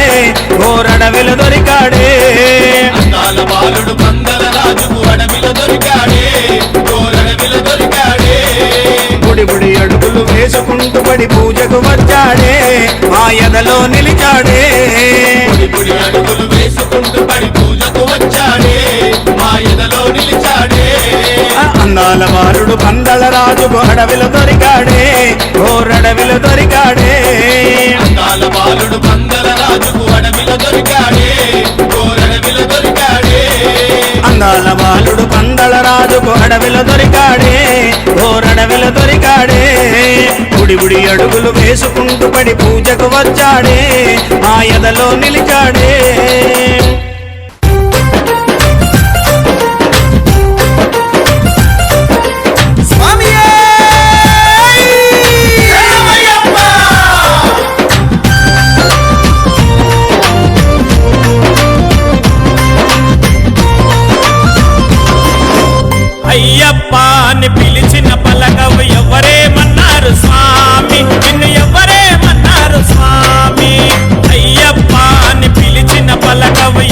ఓరడవిలో దొరికాడే అందాల బాలుడు పందల రాజుకు అడవిలో దొరికాడే కోరడవిలో దొరికాడే బుడి బుడి అడుగులు వేసుకుంటూ పడి పూజకు వచ్చాడే మా ఎదలో నిలిచాడే పొడి పొడి అడుగులు వేసుకుంటూ పడి పూజకు వచ్చాడే మా ఎదలో నిలిచాడే అందాల బాలుడు పందల రాజుకు అడవిలో దొరికాడే ఓరడవిలో దొరికాడే అందాల బాలుడు పందల రాజుకు అడవిలో దొరికాడే కోరడవిలో దొరికాడే అందాల బాలుడు పందల రాజుకు అడవిలో దొరికాడే ఓరడవిలో దొరికాడే బుడి బుడి అడుగులు వేసుకుంటూ పడి పూజకు వచ్చాడే మా ఎదలో నిలిచాడే అయ్యప్ప అని పిలిచిన పలకవు ఎవరేమన్నారు స్వామి నిన్ను ఎవరేమన్నారు స్వామి అయ్యప్ప అని పిలిచిన పలకవు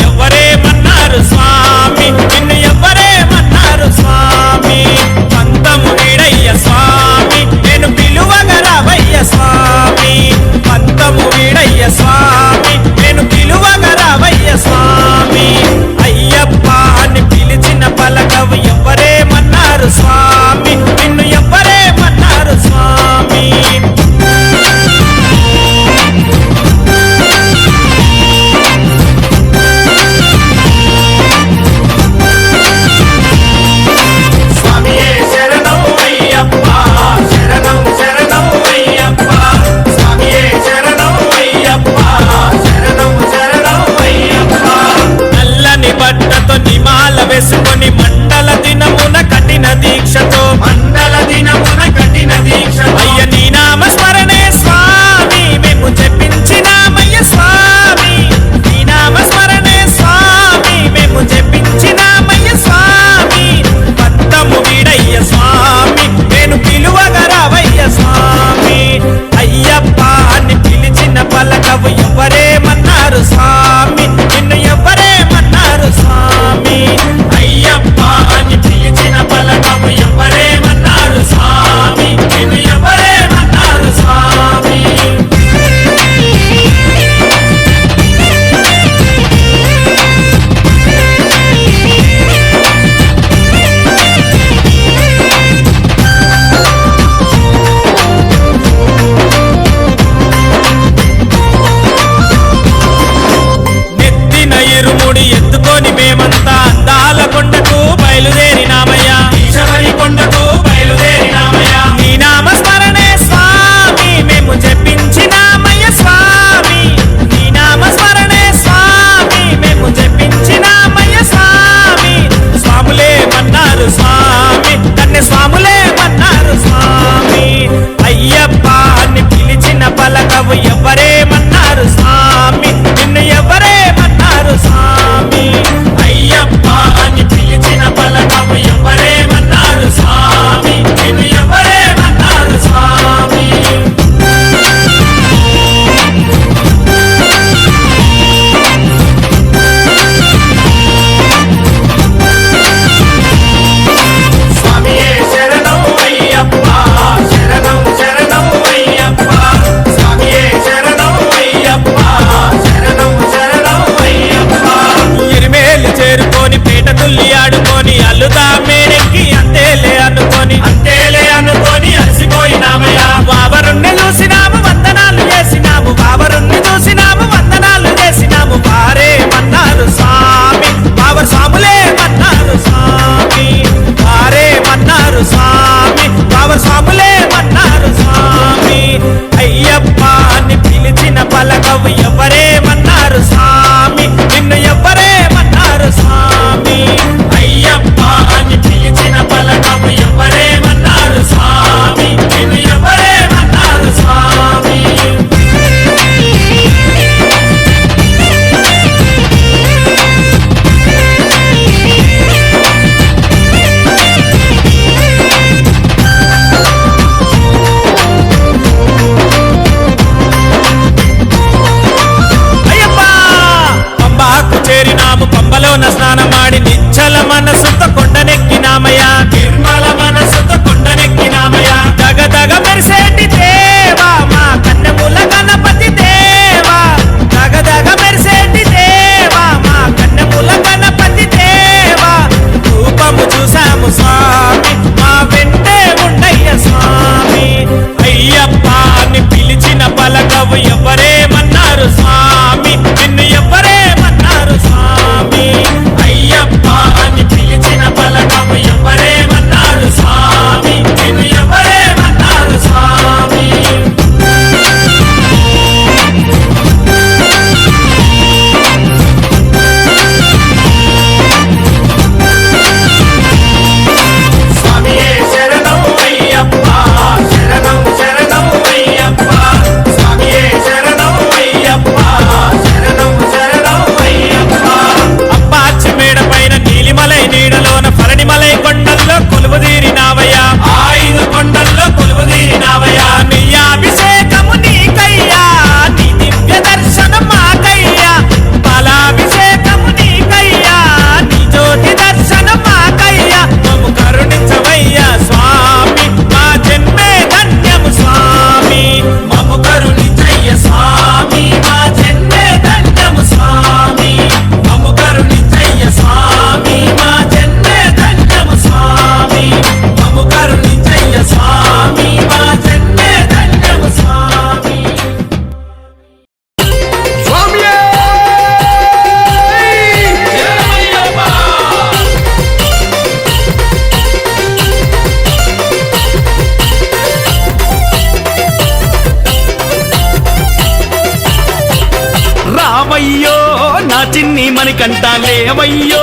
చిన్ని మణికంఠ లేవయ్యో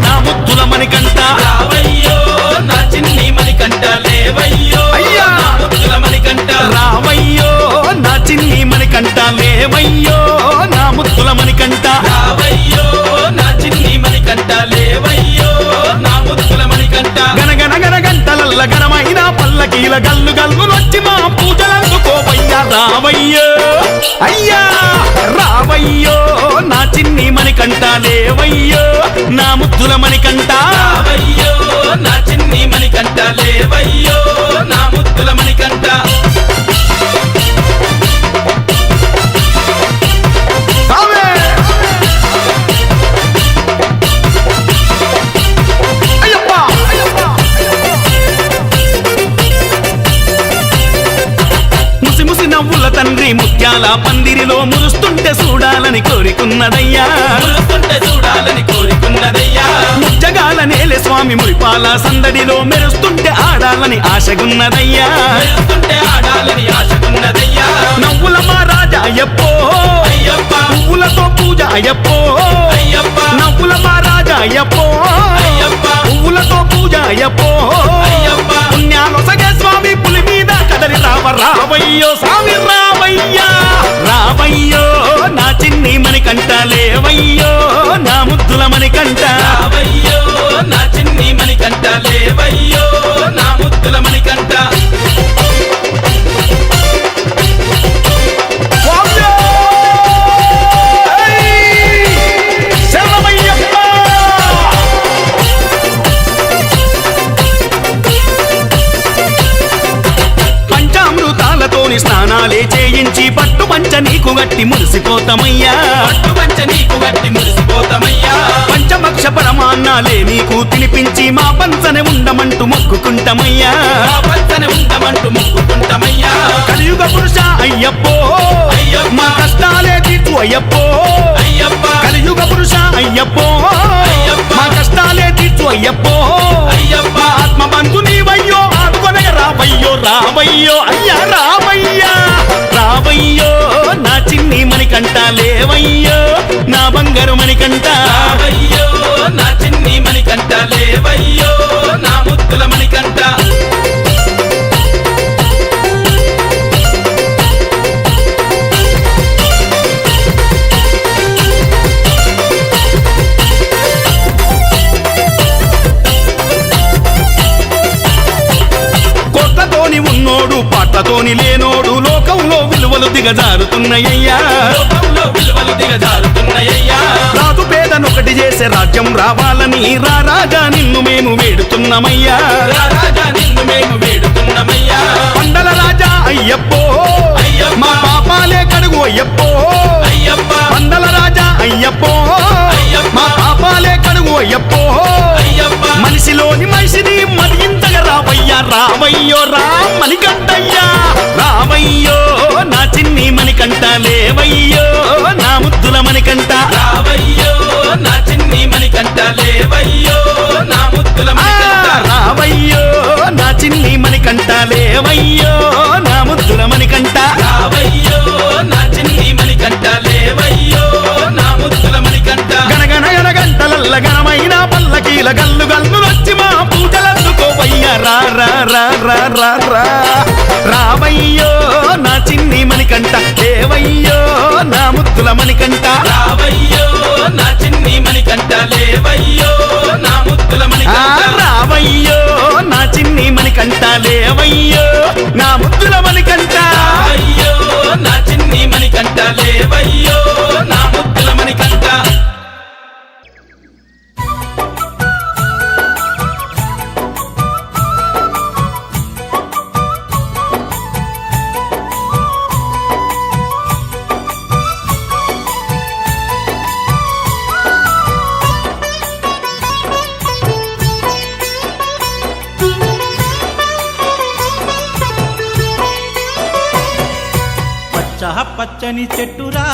నా ముద్దుల మణికంఠ రావయ్యో నా చిన్ని మణికంఠ లేవయ్యో అయ్యా! నా ముద్దుల మణికంఠ రావయ్యో నా చిన్ని మణికంఠ లేవయ్యో నా ముద్దుల మణికంఠ రావయ్యో నా చిన్ని మణికంఠ లేవయ్యో నా ముద్దుల మణికంఠ గనగన గన గంటలల్ల గనమైన పల్లకీల గల్లు గల్లులొచ్చి మా పూజలందుకోవయ్యా రావయ్యో అయ్యా రావయ్యో నా చిన్ని మణికంఠ లేవయ్యో నా ముద్దుల మణికంఠ రావయ్యో నా చిన్ని మణికంఠ లేవయ్యో నా ముద్దుల మణికంఠ సామే! అయ్యప్ప! ముసి ముసి నవ్వుల తండ్రి ముత్యాల పందిరిలో మురుస్తుంటే చూడాలని కోరికున్నదయ్యా మురుస్తుంటే చూడాలని కోరికున్నదయ్యా ముచ్చగాల నేలే స్వామి మురిపాల సందడిలో మెరుస్తుంటే ఆడాలని ఆశగున్నదయ్యా మెరుస్తుంటే ఆడాలని ఆశకున్నదయ్యా నవ్వుల మా రాజా అయ్యప్పో అయ్యప్ప పువ్వులతో పూజ అయ్యప్పో అయ్యప్ప నవ్వుల మా రాజా అయ్యప్పో అయ్యప్ప పువ్వులతో పూజ అయ్యప్పో అయ్యప్ప పుణ్యాలొసగే స్వామి పులి మీద కదలి రావయ్యో స్వామి రావయ్యా రావయ్యో నా చిన్ని మణికంఠ లేవయ్యో నా ముద్దుల మణికంఠ రావయ్యో నా చిన్ని మణికంఠ లేవయ్యో నా ముద్దుల మణికంఠ స్వామ్యో! ఏయ్! శరణమయ్యప్ప! పంచామృతాలతోని స్నానాలే చేయించి పట్టు పంచ నీకు గట్టి మురిసిపోతామయ్యా పట్టు పంచ నీకు గట్టి మురిసిపోతామయ్యా పంచభక్ష పరమాన్నాలే నీకు తినిపించి మా పంచనే ఉండమంటూ మొక్కుకుంటామయ్యా మా పంచని ఉండమంటూ మొక్కుకుంటామయ్యా కలియుగ పురుష అయ్యప్పో అయ్యప్ప. మా కష్టాలే తీర్చు అయ్యప్పో అయ్యప్ప కలియుగ పురుష అయ్యప్పో అయ్యప్ప. మా కష్టాలే తీర్చు అయ్యప్పో అయ్యప్ప మా ఆత్మ బంధు నీవయ్యో ఆదుకొనగ రావయ్యో రావయ్యో అయ్యా రావయ్యా రావయ్యో నా చిన్ని మణికంఠ లేవయ్యో నా బంగారు మణికంఠ రావయ్యో నా చిన్ని మణికంఠ లేవయ్యో నా ముద్దుల మణికంఠ కోట్లతోని ఉన్నోడు పాటతోని లేనోడు లోకంలో విలువలు దిగజారుతున్నాయ్యా లోకంలో విలువలు దిగజారుతున్నాయ్యా రాజు పేదనొకటి చేసే రాజ్యం రావాలని రాజా నిన్ను మేము వేడుతున్నామయ్యా రాజా నిన్ను మేము వేడుతున్నామయ్యా పండల రాజా అయ్యప్పో అయ్యప్ప. మా పాపాలే కడుగు అయ్యప్పో అయ్యప్ప పండల రాజా అయ్యప్పో అయ్యప్ప. మా పాపాలే కడుగు అయ్యప్పో అయ్యప్ప మనిషిలోని మనిషిని మరింతగా రావయ్యా రావయ్యో మణికంఠయ్యా రావయ్యో నా చిన్ని మణికంఠ లేవయ్యో నా ముద్దుల మణికంఠ రావయ్యో నా చిన్ని మణికంఠ లేవయ్యో నా ముద్దుల మణికంఠ రావయ్యో నా చిన్ని మణికంఠ లేవయ్యో నా ముద్దుల మణికంఠ రావయ్యో నా చిన్ని మణికంఠ లేవయ్యో నా ముద్దుల మణికంఠ గనగన గన గంటలల్ల గనమైన పల్లకీల గల్లు గల్లులొచ్చి మా పూజలందుకోవయ్యా రావయ్యో నా చిన్ని మణికంఠ లేవయ్యో నా ముద్దుల మణికంఠ రావయ్యో నా చిన్ని మణికంఠ లేవయ్యో నా ముద్దుల మణికంఠ రావయ్యో నా చిన్ని మణికంఠ లేవయ్యో నా ముద్దుల మణికంఠ రావయ్యో నా చిన్ని మణికంఠ లేవయ్యో నా ముద్దుల మణికంఠ పచ్చని చెట్టురా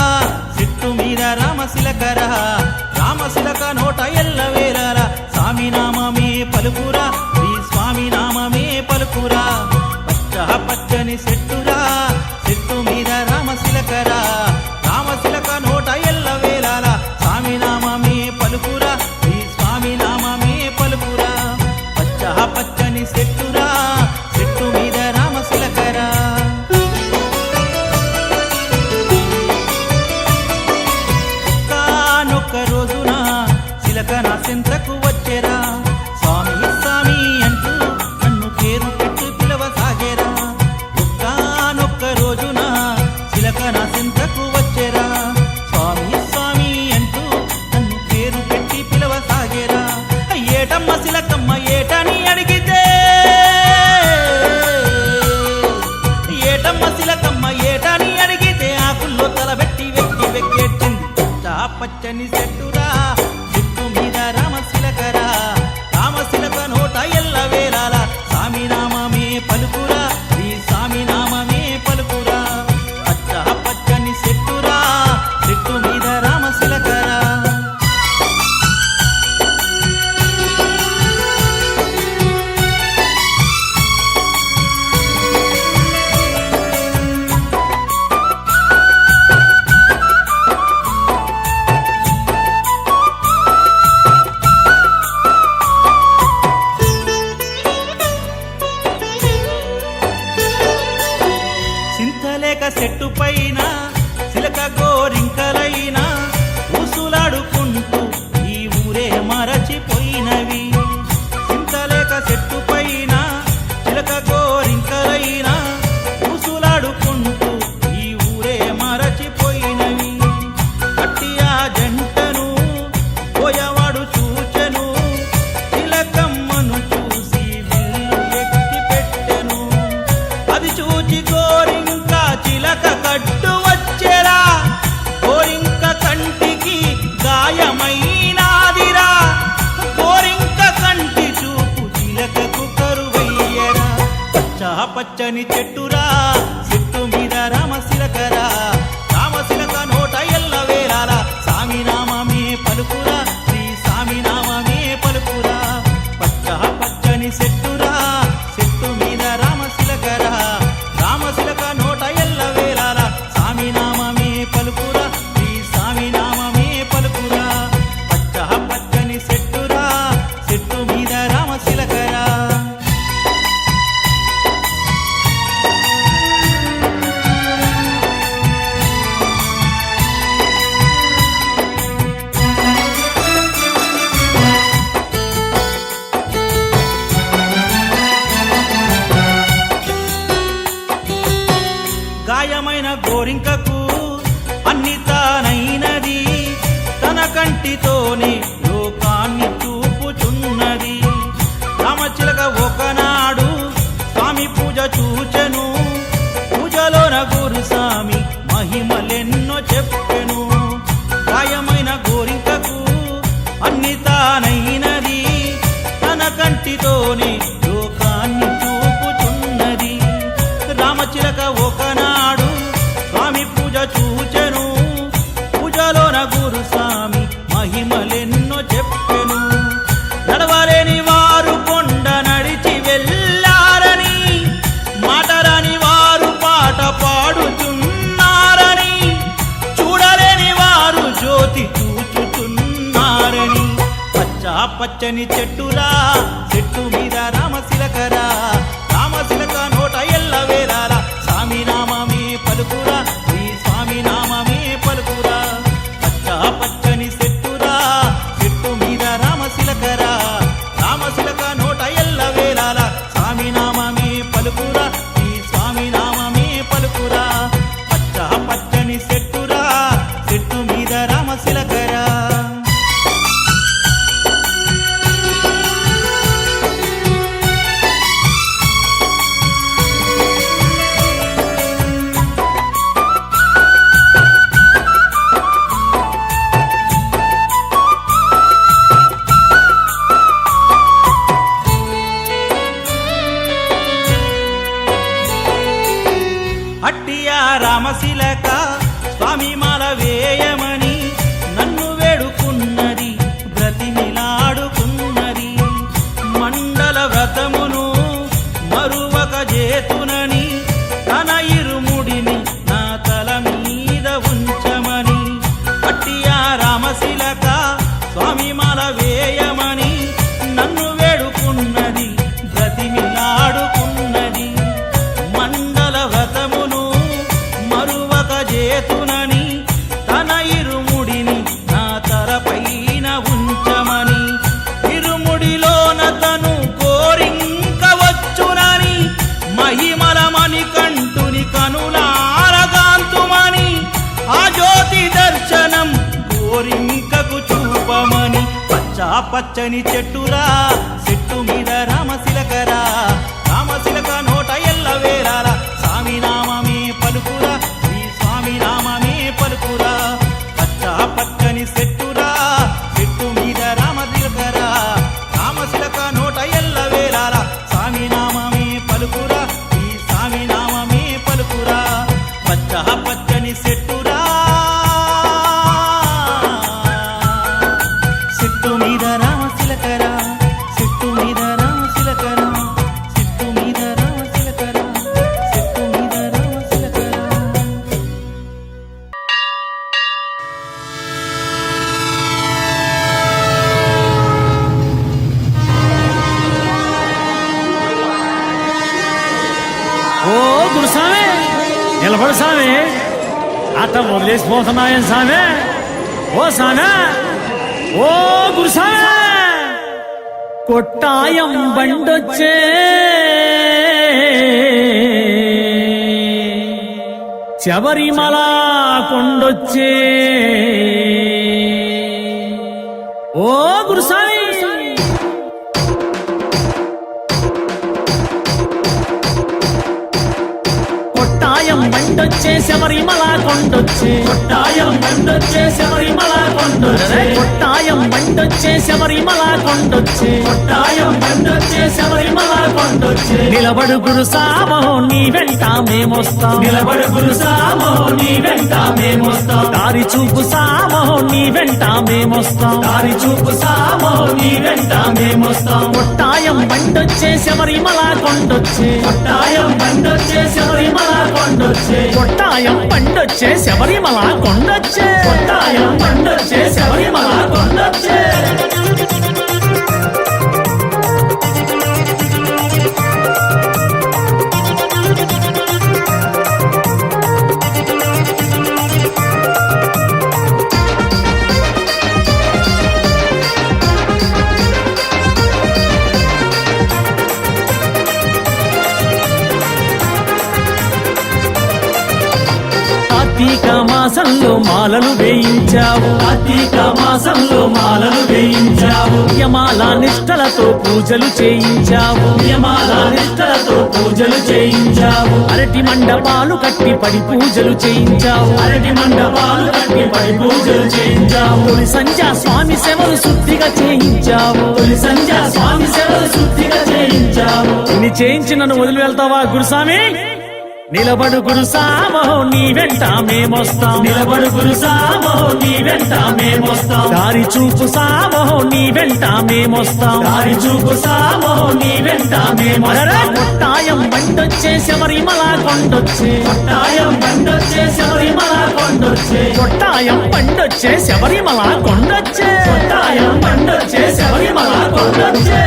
చెట్టు మీద రామశిలకరా రామశిలక నోట ఎల్లవేళరా స్వామి నామమే పలుకురా శ్రీ స్వామి నామమే పలుకురా పచ్చని చెట్టురా చెట్టు మీద రామశిలకరా రామశిలక నోట ఎల్లవేళరా స్వామి నామ ఏటమ్మ శిలకమ్మ ఏటని అడిగితే ఆకుల్లో తలబెట్టి వెక్కి వెక్కేర్చింది పచ్చని చెట్టురా చెట్టు మీద రామశిలకరా రామశిలక నోట ఎల్ల వేలాల స్వామి నామమే పలుకురా ఈ స్వామి నామమే పలుకురా పచ్చని చెట్టురా చెట్టు మీద రామశిలకరా చింతలేక చెట్టు పైన చిలక గోరింకలైనా ఊసులాడుకుంటూ ఈ ఊరే మరచిపోయినవి చింతలేక చెట్టు పైన చిలక గోరింకలైనా ఊసులాడుకుంటూ ఈ ఊరే మరచిపోయినవి కట్టియా జంటను పోయవాడు చూచెను చిలకమ్మను చూసి విల్లు ఎక్కి పెట్టెను అది చూచి గోరింక చిలక కట్టు వచ్చేరా గోరింక కంటికి గాయమైనాదిరా గోరింక కంటి చూపు చిలకకు కరువయ్యరా పచ్చని చెట్టురా చెట్టు మీద రామశిలకరా రామశిలక నోట ఎల్ల వేలాల స్వామి నామమే పలుకురా శ్రీ స్వామి నామమే పలుకురా పచ్చని చెట్టురా చెట్టు మీద రామశిలకరా రామశిలక నోట ఎల్ల వేలాల స్వామి నామమే పలుకురా శ్రీ స్వామి నామమే పలుకురా పచ్చని చెట్టురా చెట్టు మీద రామశిలకరా గాయమైన గోరింకకు అన్ని తానైనది తన కంటితోనే లోకాన్ని చూపుచున్నది రామచిలక ఒకనాడు స్వామి పూజ చూచెను పూజలోన గురు స్వామి మహిమలెన్నో చెప్పెను గాయమైన గోరింకకు అన్ని తానైనది తన కంటితోనే లోకాన్ని చూపుచున్నది రామచిలక ఒకనాడు స్వామి పూజ చూచెను పూజలోన గురు స్వామి మహిమలెన్నో చెప్పెను నడవలేని వారు కొండ నడిచి వెళ్ళారని మాటరాని వారు పాట పాడుతున్నారని చూడలేని వారు జ్యోతి చూచుచున్నారని పచ్చని చెట్టురా చెట్టు మీద రామశిలకరా రామశిలక నోట ఎల్ల వేలాల స్వామి నామమే పలుకురా శ్రీ స్వామి నామమే పలుకురా పచ్చని చెట్టురా చెట్టు మీద రామశిలకరా రామశిలక నోట ఎల్ల వేలాల స్వామి నామమే పలుకురా శ్రీ స్వామి నామమే పలుకురా పచ్చని చెట్టురా చెట్టు మీద రామశిలకరా అట్టియా రామశిలక స్వామి మాల వేయమని నన్ను వేడుకున్నది బ్రతిమిలాడుకున్నది మండల వ్రతమును మరువక చేతునని తన ఇరుముడిని నా తల మీద ఉంచమని అట్టియా రామశిలక స్వామి మాల వేయమని నన్ను వేడుకున్నది బ్రతిమిలాడుకున్నది మండల వ్రతమును మరువక చేతునని తన ఇరుముడిని నా తలపైన ఉంచమని ఇరుముడిలోన తను కోరింక వచ్చునని మహిమల మణికంఠుని కనులారగాంతుమని ఆ జ్యోతి దర్శనం కోరింకకు చూపమని పచ్చని చెట్టురా చెట్టు మీద రామశిలకరా రామశిలక నోట ఎల్ల వేలాల స్వామి నామ నిలబడు సామి, అట్ట వదిలేసిపోతున్నాయని సామి. ఓ సామి, ఓ గురుసామి, కొట్టాయం బండొచ్చే శబరిమల కొండొచ్చే. ఓ గురుసామి, కొట్టాయం బండొచ్చే శబరిమల కొండొచ్చే. కొట్టాయం బండొచ్చే శబరిమల కొండొచ్చే. కొట్టాయం బండొచ్చే శబరిమల కొండొచ్చే. కొట్టాయం బండొచ్చే శబరిమల కొండొచ్చే. నిలబడు గురుసామో నీ వెంట మేమొస్తాం. నిలబడు గురుసామో నీ వెంట మేమొస్తాం. దారి చూపు సామో నీ వెంట మేమొస్తాం. దారి చూపు సామో నీ వెంట మేమొస్తాం. కొట్టాయం బండొచ్చే శబరిమల కొండొచ్చే. కొట్టాయం బండొచ్చే శబరిమల కొండొచ్చే. కొట్టాయం బండొచ్చే శబరిమల కొండొచ్చే. కొట్టాయం బండొచ్చే శబరిమల కొండొచ్చే. కార్తీక మాసంలో మాలలు వేయించావు. కార్తీక మాసంలో మాలలు వేయించావు. యమాల నిష్టలతో పూజలు చేయించావు. యమాల నిష్టలతో పూజలు చేయించావు. అరటి మండపాలు కట్టి పడి పూజలు చేయించావు. అరటి మండపాలు కట్టి పడి పూజలు చేయించావు. తొలి సంధ్య స్వామి సేవలు శుద్ధిగా చేయించావు. తొలి సంధ్య స్వామి సేవలు శుద్ధిగా చేయించావు. ఇన్ని చేయించి నన్ను వదిలి వెళ్తావా గురుస్వామి? నిలబడు గురుసామో నీ వెంట మేమొస్తాం. నిలబడు గురుసామో నీ వెంట మేమొస్తాం. దారి చూపు సామో నీ వెంట మేమొస్తాం. దారి చూపు సామో నీ వెంట మేమొస్తాం. కొట్టాయం బండొచ్చే శబరిమల కొండొచ్చే. కొట్టాయం బండొచ్చే శబరిమల కొండొచ్చే. కొట్టాయం బండొచ్చే శబరిమల కొండొచ్చే. కొట్టాయం బండొచ్చే శబరిమల కొండొచ్చే.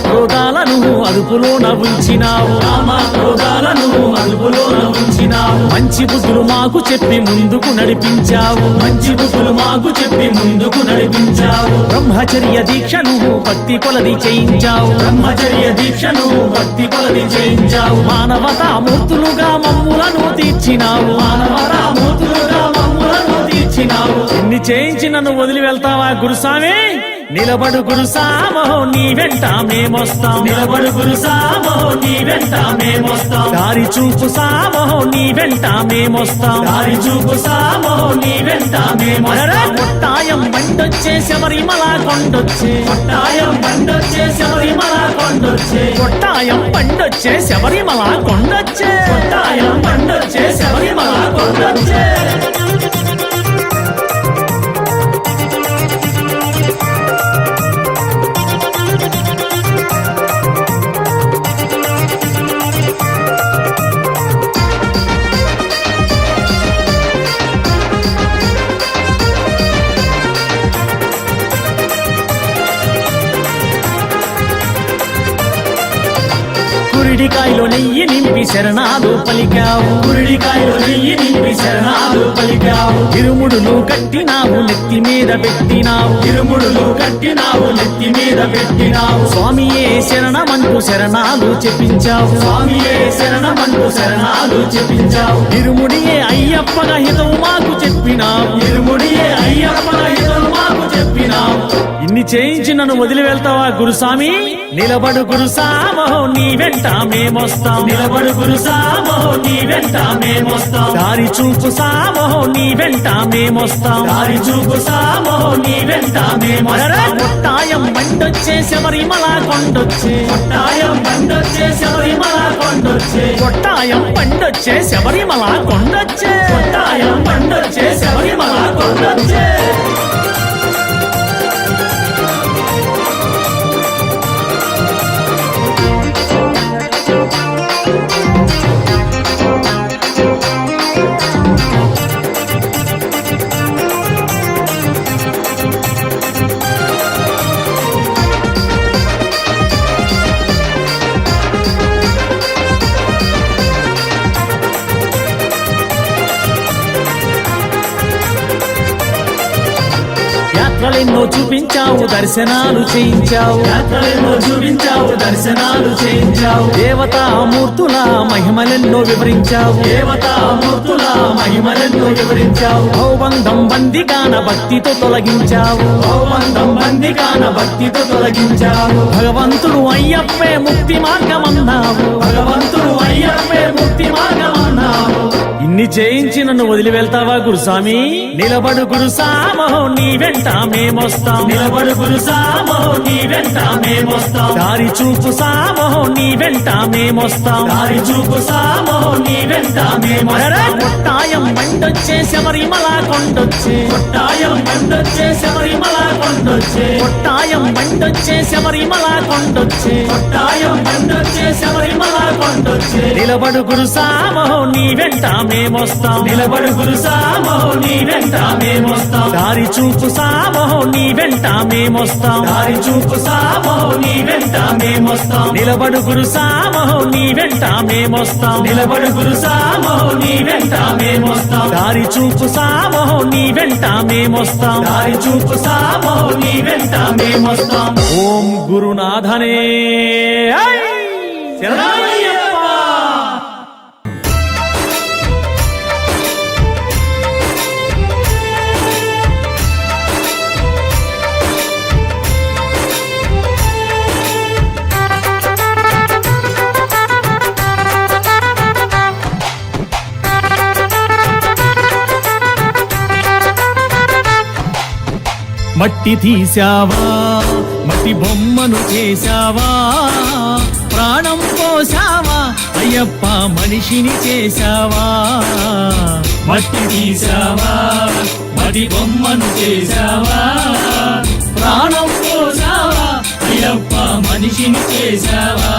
క్రోధాలను అదుపులోన ఉంచినావు. క్రోధాలను అదుపులోన ఉంచినావు. మంచి బుద్ధులు మాకు చెప్పి ముందుకు నడిపించావు. మంచి బుద్ధులు మాకు చెప్పి ముందుకు నడిపించావు. బ్రహ్మచర్య దీక్షను భక్తి కొలది చేయించావు. బ్రహ్మచర్య దీక్షను భక్తి కొలది చేయించావు. మానవతా మూర్తులుగా మమ్ములను తీర్చినావు. మానవతా మూర్తులుగా మమ్ములను తీర్చినావు. ఎన్ని చేయించి నన్ను వదిలి వెళ్తావా గురుస్వామి? నిలబడు గురుసామో నీ వెంట మేమొస్తాం. నిలబడు గురుసామో నీ వెంట మేమొస్తాం. దారి చూపు సామో నీ వెంట మేమొస్తాం. దారి చూపు సామో నీ వెంట మేమొస్తాం. కొట్టాయం బండొచ్చే శబరిమల కొండొచ్చే. కొట్టాయం బండొచ్చే శబరిమల కొండొచ్చే. కొట్టాయం బండొచ్చే శబరిమల కొండొచ్చే. కొట్టాయం బండొచ్చే శబరిమల కొండొచ్చే. కురిడికాయలో నెయ్యి నింపి శరణాలు పలికావు. కురిడికాయలో నెయ్యి నింపి శరణాలు పలికావు. ఇరుముడులు కట్టినావు నెత్తి మీద పెట్టినావు. ఇరుముడులు కట్టినావు నెత్తి మీద పెట్టినావు. స్వామియే శరణమంటూ శరణాలు చెప్పించావు. స్వామియే శరణమంటూ శరణాలు చెప్పించావు. ఇరుముడియే అయ్యప్పగా హితవు మాకు చెప్పినావు. ఇరుముడియే అయ్యప్పగా హితవు మాకు చెప్పినావు. ఇన్ని చేయించి నన్ను వదిలి వెళ్తావా గురుస్వామి? నిలబడు గురుసామో నీ వెంట మేమొస్తాం, నిలబడు గురుసామో నీ వెంట మేమొస్తాం, దారి చూపు సామో నీ వెంట మేమొస్తాం, దారి చూపు సామో నీ వెంట మేమొస్తాం. కొట్టాయం బండొచ్చే శబరిమల కొండొచ్చే, కొట్టాయం బండొచ్చే శబరిమల కొండొచ్చే, కొట్టాయం బండొచ్చే శబరిమల కొండొచ్చే, కొట్టాయం బండొచ్చే శబరిమల కొండొచ్చే. యాత్రలెన్నో చూపించావు, దర్శనాలు చేయించావు, యాత్రలెన్నో చూపించావు, దర్శనాలు చేయించావు. దేవతామూర్తుల మహిమలెన్నో వివరించావు, దేవతామూర్తుల మహిమలెన్నో వివరించావు. భౌబంధం బందిగాన భక్తితో తొలగించావు, భౌబంధం బందిగాన భక్తితో తొలగించావు. భగవంతుడు అయ్యప్పే ముక్తి మార్గమన్నావు, భగవంతుడు అయ్యప్పే ముక్తి మార్గమన్నావు. ఇన్ని చేయించి నన్ను వదిలి వెళ్తావా గురుస్వామి? నిలబడు గురుసామో నీ వెంట మేమొస్తాం, నిలబడు గురుసామో నీ వెంట మేమొస్తాం, దారి చూపు సామో నీ వెంట మేమొస్తాం, దారి చూపు సామో నీ వెంట మేమొస్తాం. కొట్టాయం బండొచ్చే శబరిమల కొండొచ్చే, కొట్టాయం బండొచ్చే శబరిమల కొండొచ్చే, కొట్టాయం బండొచ్చే శబరిమల కొండొచ్చే, కొట్టాయం బండొచ్చే శబరిమల కొండొచ్చే. నిలబడు గురుసామో నీ వెంట మేమొస్తాం, నిలబడు గురుసామో నీ వెంట మేమొస్తాం, దారి చూపు సామో నీ వెంట మేమొస్తాం, దారి చూపు సామో నీ వెంట మేమొస్తాం. నిలబడు గురుసామో నీ వెంట మేమొస్తాం, నిలబడు గురుసామో నీ వెంట మేమొస్తాం, దారి చూపు సామో నీ వెంట మేమొస్తాం, దారి చూపు సామో నీ వెంట మేమొస్తాం. ఓం గురునాథనే శరణమయ్యప్ప. మట్టి తీసావా, మట్టి బొమ్మను చేశావా, ప్రాణం పోసావా, అయ్యప్ప మనిషిని చేశావా. మట్టి తీసావా, మట్టి బొమ్మను చేశావా, ప్రాణం పోసావా, అయ్యప్ప మనిషిని చేశావా.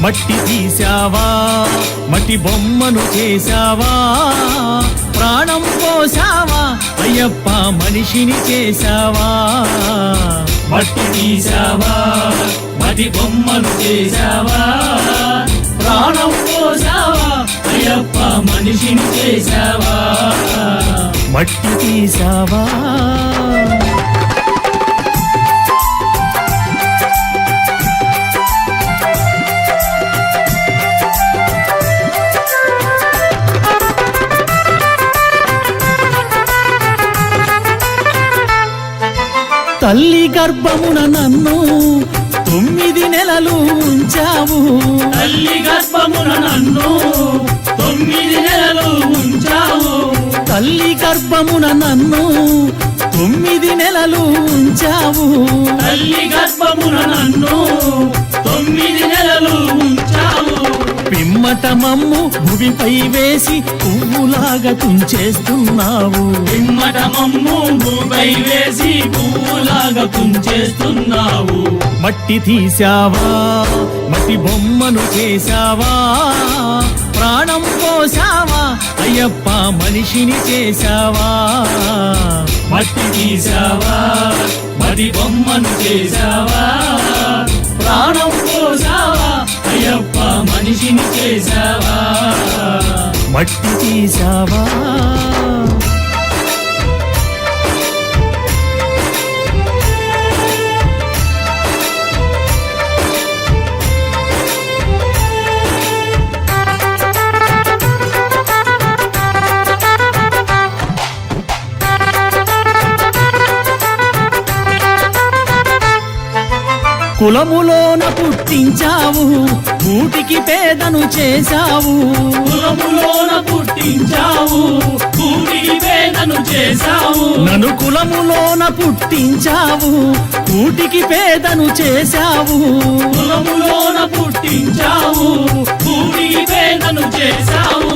మట్టి తీసావా, మట్టి బొమ్మను చేశావా, ప్రాణం పోసావా, అయ్యప్ప మనిషిని చేశావా. మట్టి తీసావా, మట్టి బొమ్మను చేశావా, ప్రాణం పోసావా, అయ్యప్ప మనిషిని చేశావా. మట్టి తీసావా. తల్లి గర్భమున నన్ను 9 నెలలు ఉంచావు, తల్లి గర్భమున నన్ను 9 నెలలు ఉంచావు, తల్లి గర్భమున నన్ను 9 నెలలు ఉంచావు, తల్లి గర్భమున నన్ను 9 నెలలు ఉంచావు. పిమ్మట మమ్ము భూమిపై వేసి పువ్వులాగా తుంచేస్తున్నావు, పిమ్మట మమ్ము భూమిపై వేసి పువ్వులాగా తుంచేస్తున్నావు. మట్టి తీసావా, మట్టి బొమ్మను చేశావా, ప్రాణం పోసావా, అయ్యప్ప మనిషిని చేశావా. మట్టి తీసావా, మట్టి బొమ్మను చేశావా, ప్రాణం పోసావా, అయ్యప్ప మనిషిని చేశావా. మట్టి తీసావా. కులములోన పుట్టించావు కూటికి పేదను చేశావు కులములోన పుట్టించావు కూటికి పేదను చేశావు నన్ను కులములోన పుట్టించావు కూటికి పేదను చేశావు కులములోన పుట్టించావు కూటికి పేదను చేశావు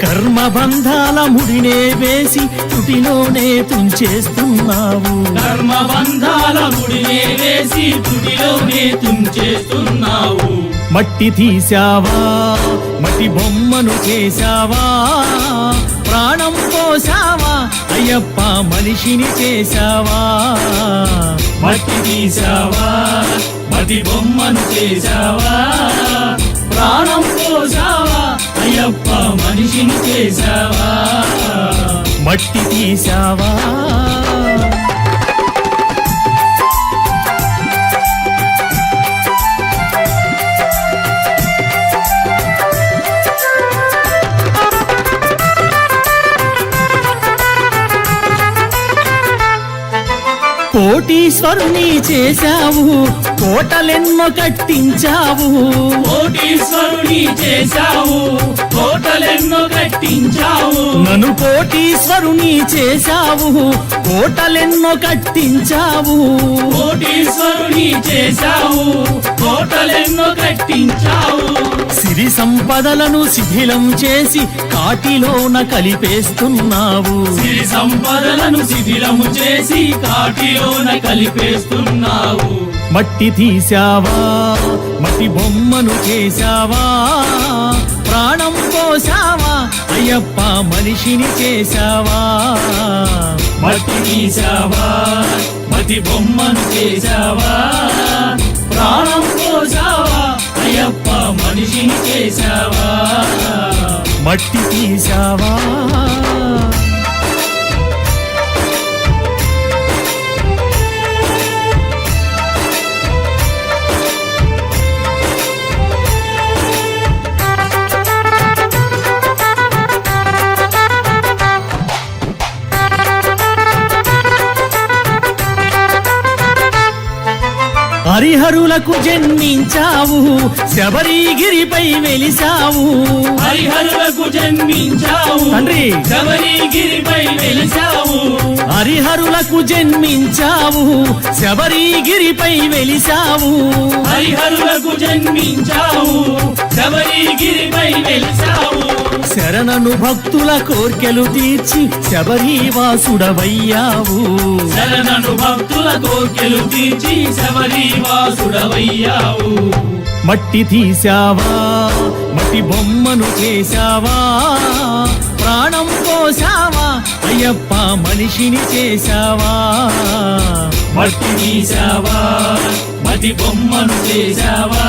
కర్మబంధాల ముడినే వేసి తుటిలోనే తుంచేస్తున్నావు కర్మబంధాల ముడినే వేసి తుటిలోనే తుంచేస్తున్నావు మట్టి తీసావా మట్టి బొమ్మను చేశావా ప్రాణం పోసావా అయ్యప్ప మనిషిని చేశావా మట్టి తీసావా మట్టి బొమ్మను చేశావా ప్రాణం పోసావా అయ్యప్ప మనిషిని చేశావా మట్టి తీసావా కోటీశ్వరుని చేశావు కోటలెన్నో కట్టించావు కోటీశ్వరుని చేశావు కోటలెన్నో కట్టించావు నన్ను కోటీశ్వరుని చేశావు కోటలెన్నో కట్టించావు కోటీశ్వరుని చేశావు కోటలెన్నో కట్టించావు సిరి సంపదలను శిథిలం చేసి కాటిలోన కలిపేస్తున్నావు సిరి సంపదలను శిథిలము చేసి కాటిలోన కలిపేస్తున్నావు మట్టి తీసావా మట్టి బొమ్మను చేశావా ప్రాణం పోసావా అయ్యప్ప మనిషిని చేశావా మట్టి తీసావా మట్టి బొమ్మను చేశావా ప్రాణం పోసావా అయ్యప్ప మనిషిని చేశావా మట్టి తీసావా హరిహరులకు జన్మించావు శబరిగిరిపై వెలిసావు హరిహరులకు జన్మించావు తండ్రి శబరిగిరిపై వెలిసావు హరిహరులకు జన్మించావు శబరిగిరిపై వెలిసావు హరిహరులకు జన్మించావు శబరిగిరిపై వెలిసావు శరణను భక్తుల కోర్కెలు తీర్చి శబరివాసుడవయ్యావు శరణను భక్తుల కోర్కెలు తీర్చి శబరివాసుడవయ్యావు మట్టి తీసావా మట్టి బొమ్మను చేశావా ప్రాణం పోసావా అయ్యప్ప మనిషిని చేశావా మట్టి తీసావా మట్టి బొమ్మను చేశావా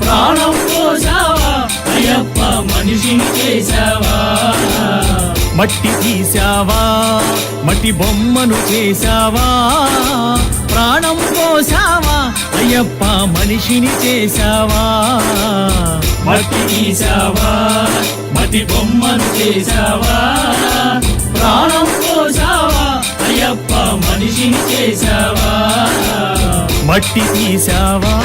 ప్రాణం పోసావా అయ్యప్ప మనిషిని చేశావా మట్టి తీసావా మట్టి బొమ్మను చేశావా ప్రాణం పోసావా అయ్యప్ప మనిషిని చేశావా మట్టి తీసావా మట్టి బొమ్మను చేశావా ప్రాణం పోసావా అయ్యప్ప మనిషిని చేశావా మట్టి తీసావా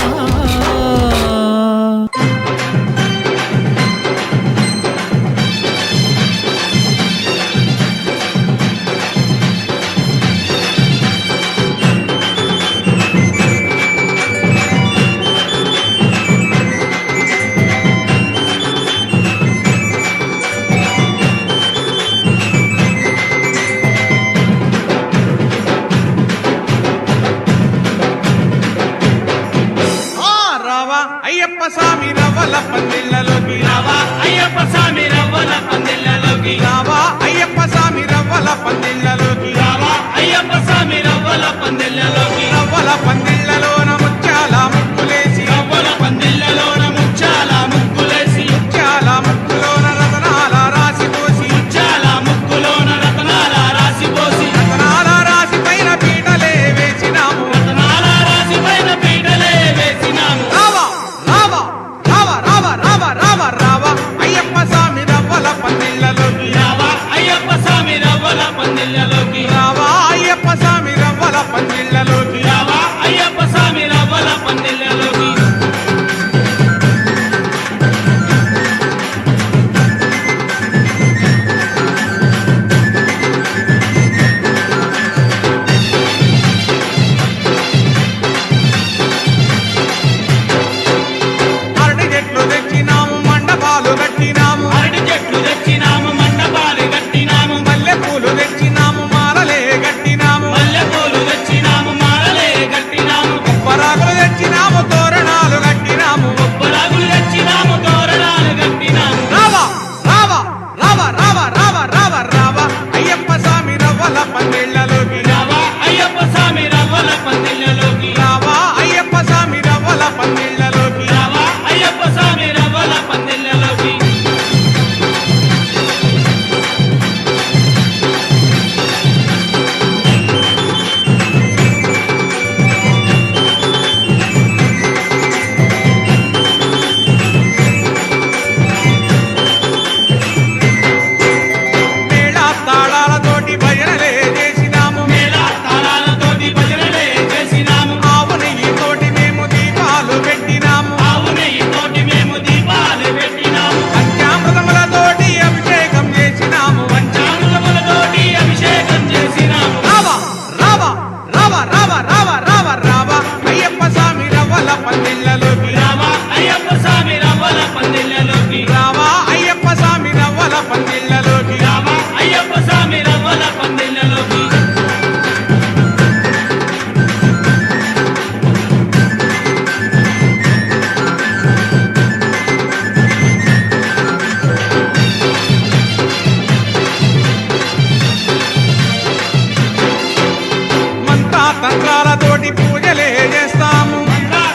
అయ్యప్ప స్వామి రవ్వల పందిళ్ళలోకి రావా అయ్యప్ప స్వామి రవ్వల పందిళ్ళలోకి రావా అయ్యప్ప స్వామి రవ్వల పందిళ్ళలోకి రావా అయ్యప్ప స్వామి రవ్వల పందిళ్ళలోకి రవ్వల పందిళ్ళలోన ముత్యాల ముక్కులేసి రవ్వల పందిళ్ళలోన ముత్యాల ముక్కులేసి ముత్యాల ముక్కులోన రతనాల రాసి పోసి ముత్యాల ముక్కులోన రతనాల రాసి పోసి రతనాల రాసి పైన పీటలే వేసినాము రతనాల రాసి పైన పీటలే వేసినాము రావా రావా రావా రావా రావా తెచ్చినాము మండపాలు కట్టినాము మల్లె పూలు తెచ్చినాము మాలలే గట్టినాము మల్లె పూలు తెచ్చినాము మాలలే కట్టినాము పరాకులు తెచ్చినాము తోరణాలు కట్టినాము కొబ్బరాకులు తెచ్చినాము తోరణాలు కట్టినాము రావా రావా రావా రావా రావా రావా రావా అయ్యప్ప స్వామి రవ్వల పందిళ్ళలోకి రావా అయ్యప్ప స్వామి రవ్వల పందిళ్ళలోకి రావా అయ్యప్ప స్వామి రవ్వల పందిళ్ళలోకి రావా అయ్యప్ప స్వామి రవ్వల పందిళ్ళలోకి మేళ తాళాలతోటి భజనలే చేసినాము మేళ తాళాలతోటి భజనలే చేసినాము ఆవు నెయ్యితోటి మేము దీపాలు పెట్టినాము ఆవు నెయ్యితోటి మేము దీపాలు పెట్టినాము పంచామృతములతోటి అభిషేకం చేసినాము పంచామృతములతోటి అభిషేకం చేసినాము రావా రావా రావా రావా రావా రావా రావా అయ్యప్ప స్వామి రవ్వల పందిళ్ళలోకి రావా అయ్యప్ప స్వామి రవ్వల పందిళ్ళలోకి రావా అయ్యప్ప స్వామి రవ్వల పందిళ్ళలోకి రావా అయ్యప్ప స్వామి రవ్వల పందిళ్ళలోకి మంత్ర తంత్రాలతోటి పూజలే చేస్తాము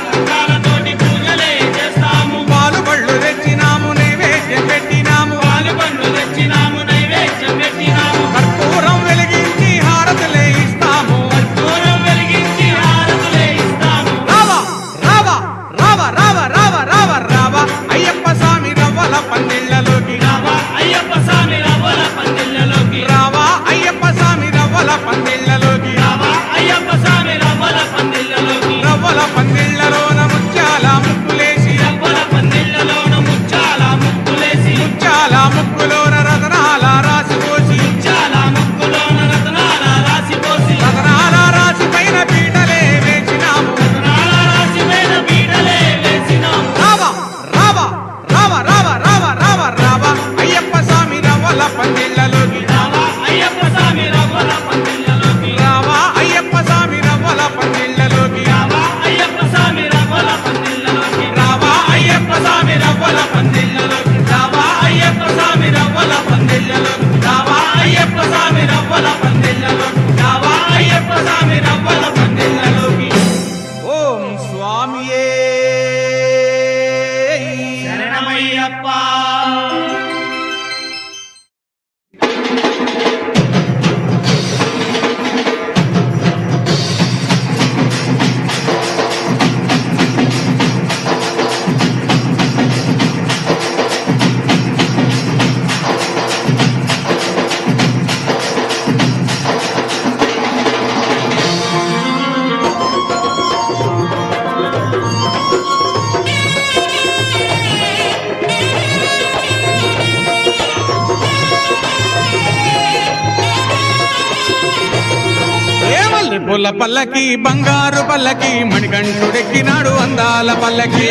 తంత్రాలతోటి పూజలే చేస్తాము పాలు బళ్ళు తెచ్చినాము నైవేద్యం పెట్టినాము పాలుపండ్లు తెచ్చినాము నైవేద్యం పెట్టినాము కర్పూరం వెలిగించి హారతులే ఇస్తాము దూరం వెలిగించి హారతులే ఇస్తాము రావా రావా రావా రావా రావా రావా రావా అయ్యప్ప స్వామి రవ్వల పందిళ్ళలోకి రావా అయ్యప్ప స్వామి రవ్వల పందిళ్ళలోకి రావా అయ్యప్ప స్వామి రవ్వల పందిళ్ళలోకి రావా అయ్యప్ప స్వామి రవ్వల పందిళ్ళలోకి రవ్వల పందిళ్ళలోన ముత్యాల ముక్కులేసి రవ్వల పందిళ్ళలోన ముచ్చాల ముక్కులేసి ముత్యాల ముక్కులోన రతనాల రాసి పోసి ముచ్చాల ముక్కులోన రత్నాల రాసిపోసి రతనాల రాసి పైన పీటలే వేసినాము రత్నాల రాసి మీద పీటలే వేసినాము రావా రావా రావా రావా రావా రావా రావా అయ్యప్ప స్వామి రవ్వల పందిళ్ళలోకి రావా అయ్యప్ప స్వామి రవ్వల పందిళ్ళలోకి రావా అయ్యప్ప స్వామి రవ్వల పందిళ్ళలోకి రావా అయ్యప్ప స్వామి రవ్వల పందిళ్ళలోకి రావా అయ్యప్ప స్వామి రవ్వల పందిళ్ళలోకి రావా అయ్యప్ప స్వామి రవ్వల పందిళ్ళలోకి రావా అయ్యప్ప స్వామి రవ్వల పందిళ్ళలోకి రావా అయ్యప్ప స్వామి రవ్వల పందిళ్ళలోకి ఓం స్వామియే శరణమయ్యప్ప మల్లె పూల పల్లకి బంగారు పల్లకి మణికంఠుడెక్కినాడు అందాల పల్లకి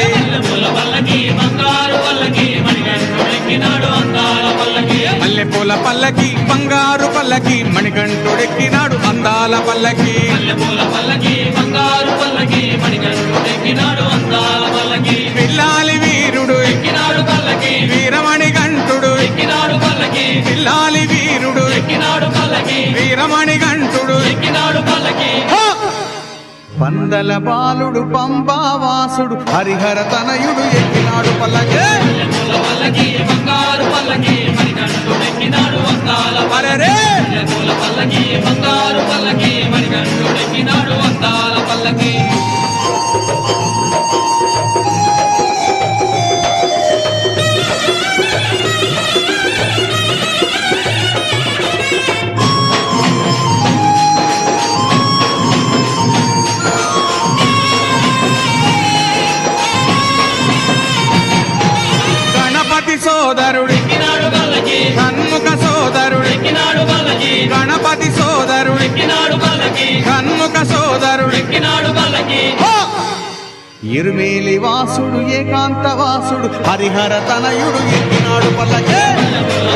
పూల పల్లకి బంగారు పల్లకి మణికంఠుడెక్కినాడు అందాల పల్లకి మల్లె పూల పల్లకి బంగారు పల్లకి మణికంఠుడెక్కినాడు అందాల పల్లకి పూల పల్లకి బంగారు పల్లకి మణికంఠుడెక్కినాడు అందాల పల్లకి పిల్లాలి వీరుడు ఎక్కినాడు పల్లకి వీరమణికంఠుడు ఎక్కినాడు పల్లకి పిల్లాలి వీరుడు ఎక్కినాడు పల్లకి వీరమణికంఠుడు ఎక్కినాడు పల్లకి పందల బాలుడు పంబావాసుడు హరిహర తనయుడు ఎక్కినాడు పల్లకే పూల పల్లకి బంగారు పల్లకి మణికంఠుడెక్కినాడు అందాల అరెరే పూల పల్లకి బంగారు పల్లకి మణికంఠుడెక్కినాడు అందాల పల్లకి గణపతి సోదరుడు ఎక్కినాడు పల్లకి షణ్ముఖ సోదరుడు ఎక్కినాడు పల్లకి గణపతి సోదరుడు ఎక్కినాడు పల్లకి షణ్ముఖ సోదరుడు ఎక్కినాడు పల్లకి ఇరుమేలి వాసుడు ఏకాంత వాసుడు హరిహర తనయుడు ఎక్కినాడు పల్లకే పూల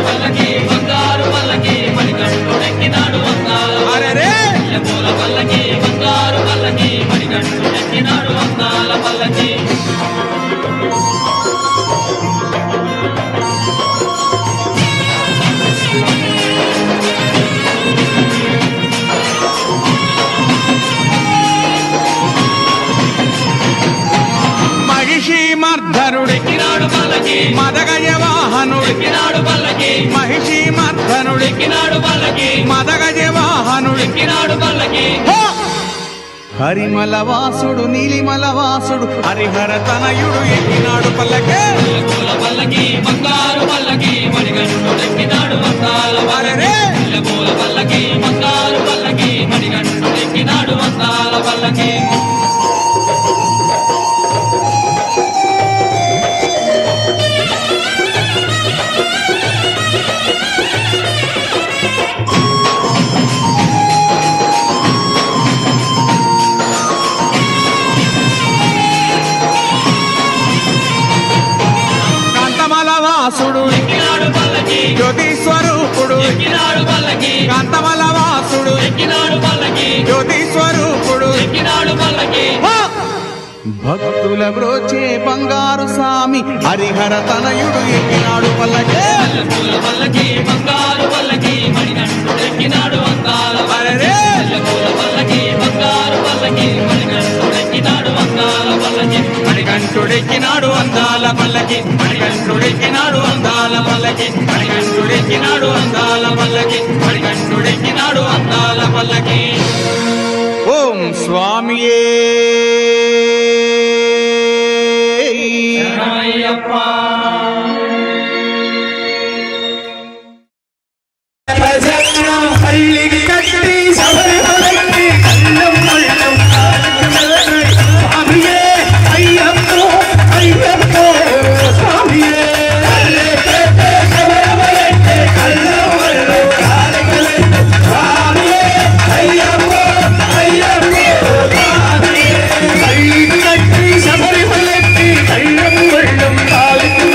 వాహనుడు ఎక్కినాడు పల్లకి మహిషి మర్దనుడు ఎక్కినాడు పల్లకి మదగజ వాహనుడు ఎక్కినాడు పల్లకి హరిమల వాసుడు నీలిమల వాసుడు హరిహర తనయుడు ఎక్కినాడు పల్లకే పూల పల్లకి బంగారు పల్లకి మణికంఠుడు ఎక్కినాడు వందాల అరెరే! పూల పల్లకి బంగారు పల్లకి మణికంఠుడు ఎక్కినాడు వందాల పల్లకి కాంతమల వాసుడు ఎక్కినాడు పల్లకి జ్యోతి స్వరూపుడు ఎక్కినాడు పల్లకి కాంతమల వాసుడు ఎక్కినాడు పల్లకి జ్యోతి స్వరూపుడు ఎక్కినాడు పల్లకి భక్తుల బ్రోచే బంగారు స్వామి హరిహర తనయుడు ఎక్కినాడు పల్లకే పూల పల్లకి బంగారు పల్లకి మణికంఠుడు ఎక్కినాడు వందాల అరెరే! పూల పల్లకి బంగారు పల్లకి మణికంఠుడు ఎక్కినాడు వందాల పల్లకి మణికంఠుడెక్కినాడు అందాల పల్లకి మణికంఠుడెక్కినాడు అందాల పల్లకి మణికంఠుడెక్కినాడు అందాల పల్లకి మణికంఠుడెక్కినాడు అందాల పల్లకి ఓం స్వామియే హల్లికి కట్టి శబరిమలకి కళ్ళం మళ్ళం స్వామియే అయ్యప్పో అయ్యప్పో స్వామియే శబరిమలకి కళ్ళం మళ్ళం స్వామియే అయ్యప్పో అయ్యప్పో స్వామియే హల్లికి కట్టి శబరిమలకి కళ్ళం మళ్ళం కాలికి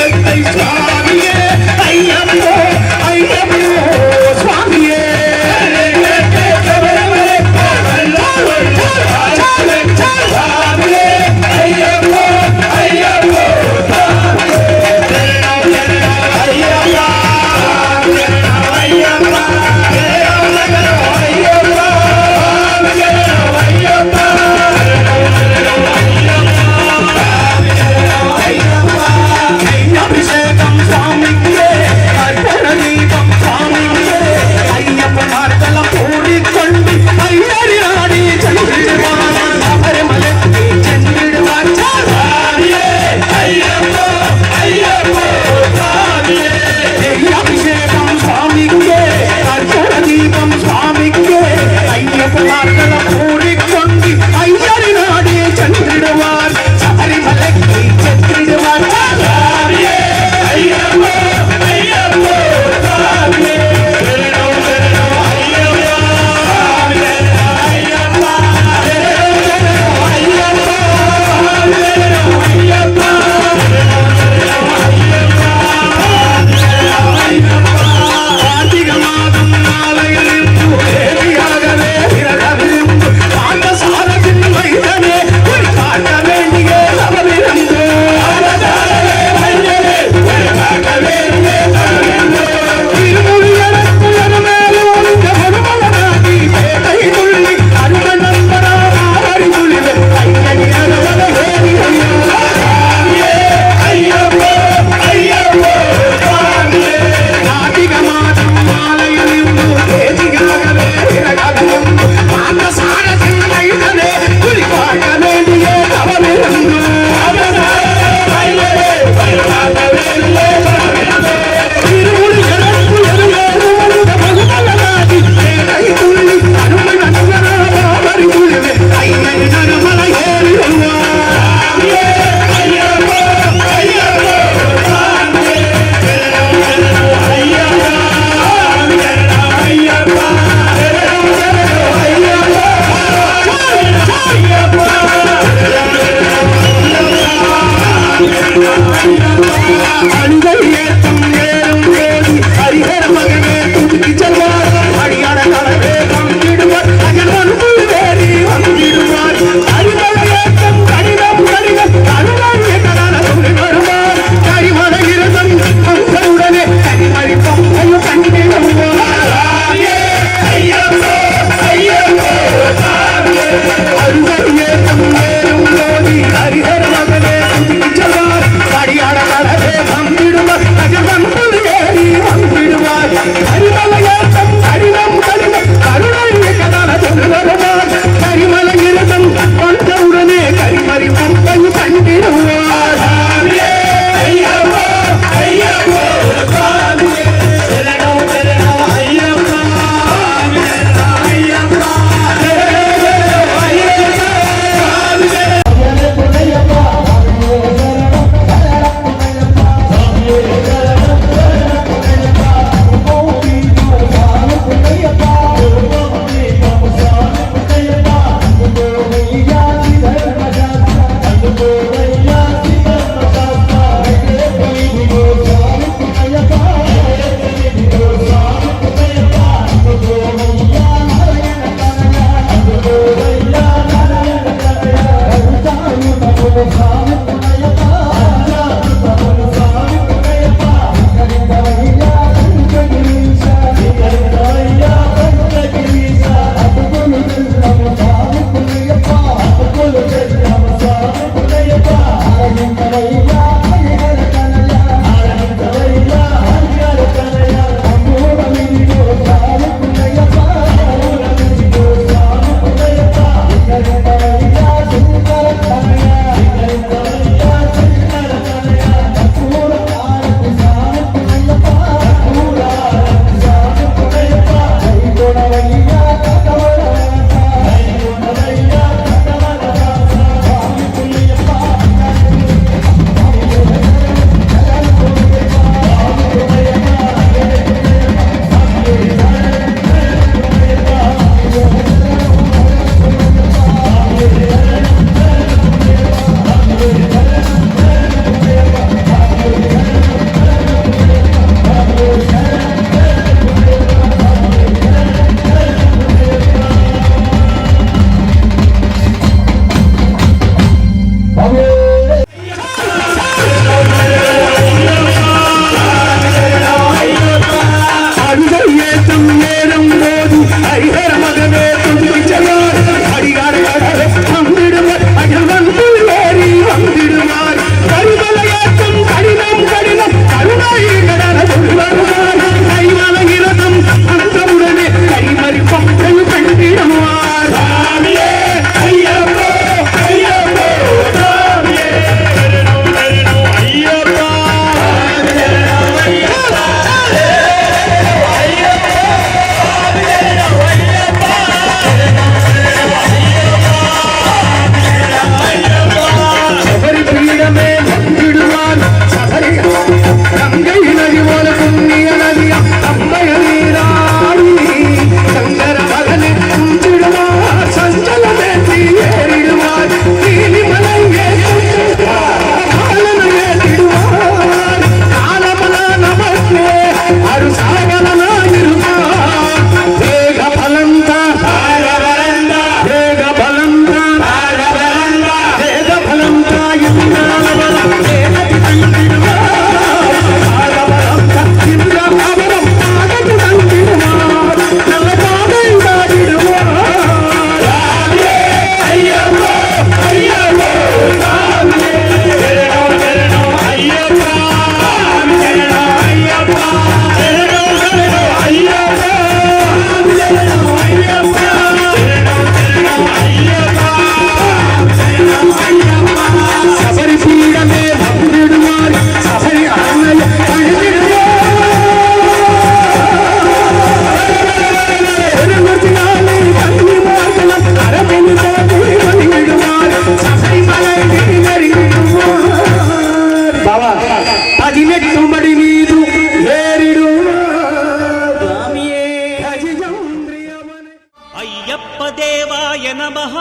నమః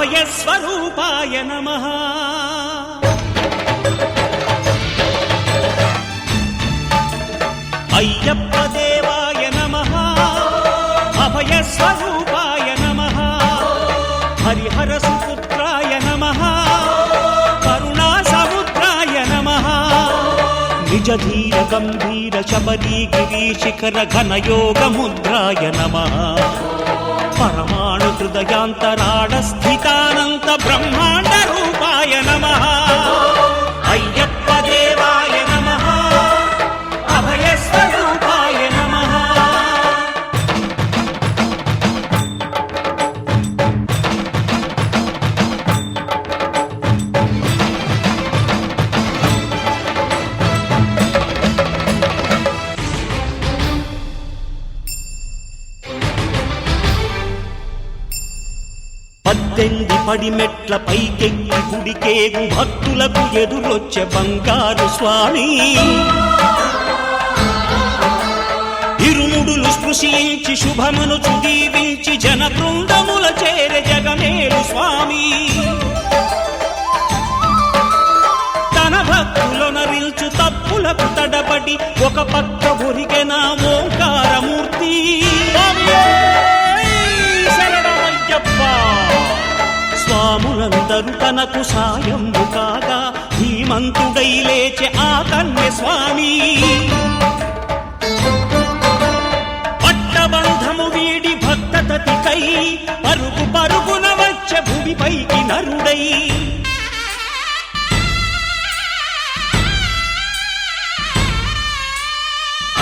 అభయస్వరూపాయ నమః అయ్యప్ప దేవాయ నమః అభయస్వరూపాయ నమః హరిహర సుపుత్రాయ నమః కరుణా సముద్రాయ నమః నిజ ధీర గంభీర శబరీ గిరి శిఖర ఘనయోగ ముద్రాయ నమః పరమాణు హృదయాంతరాడ స్థితానంత బ్రహ్మాండ రూపాయ నమః అయ్యప్ప దేవాయ నమః అభయస్వరూపాయ నమః పద్దెంది పడిమెట్ల పైకెక్కి గుడికేగు భక్తులకు ఎదురొచ్చే బంగారు స్వామి ఇరుముడులు స్పృశించి శుభమును చుదీవించి జన బృందముల చేరే జగమేలు స్వామి తన భక్తులొనరిల్చు తప్పులకు తడబడి ఒక పక్క ఒరిగెన ఓంకారమూర్తి స్వాములందరూ తనకు సాయము కాగా ధీమంతుడై లేచే ఆ కన్య స్వామి పట్టబంధము వీడి భక్తతతికై పరుగు పరుగున వచ్చే భూమిపైకి నరుడై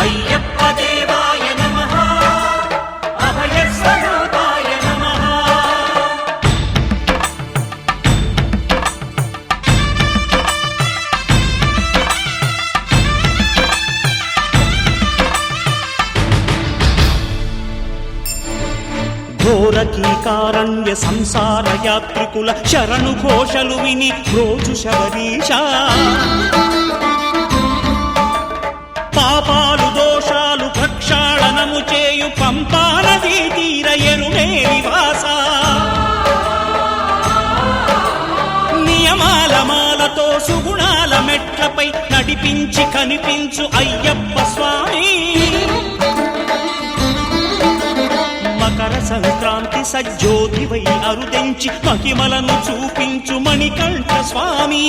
అయ్యప్ప దేవాయ నమః అభయస్వరూపాయ నమః ఘోరకీకారణ్య సంసార యాత్రికుల శరణు ఘోషలు విని రోజు శబరీష పాపాలు దోషాలు ప్రక్షాళనము చేయు పంపానదీ తీర ఎరుమే నివాస నియమాల మాలతో సుగుణాల మెట్లపై నడిపించి కనిపించు అయ్యప్ప స్వామి మకర సంక్రాంతి సజ్జోతివై అరుదెంచి మహిమలను చూపించు మణికంఠ స్వామి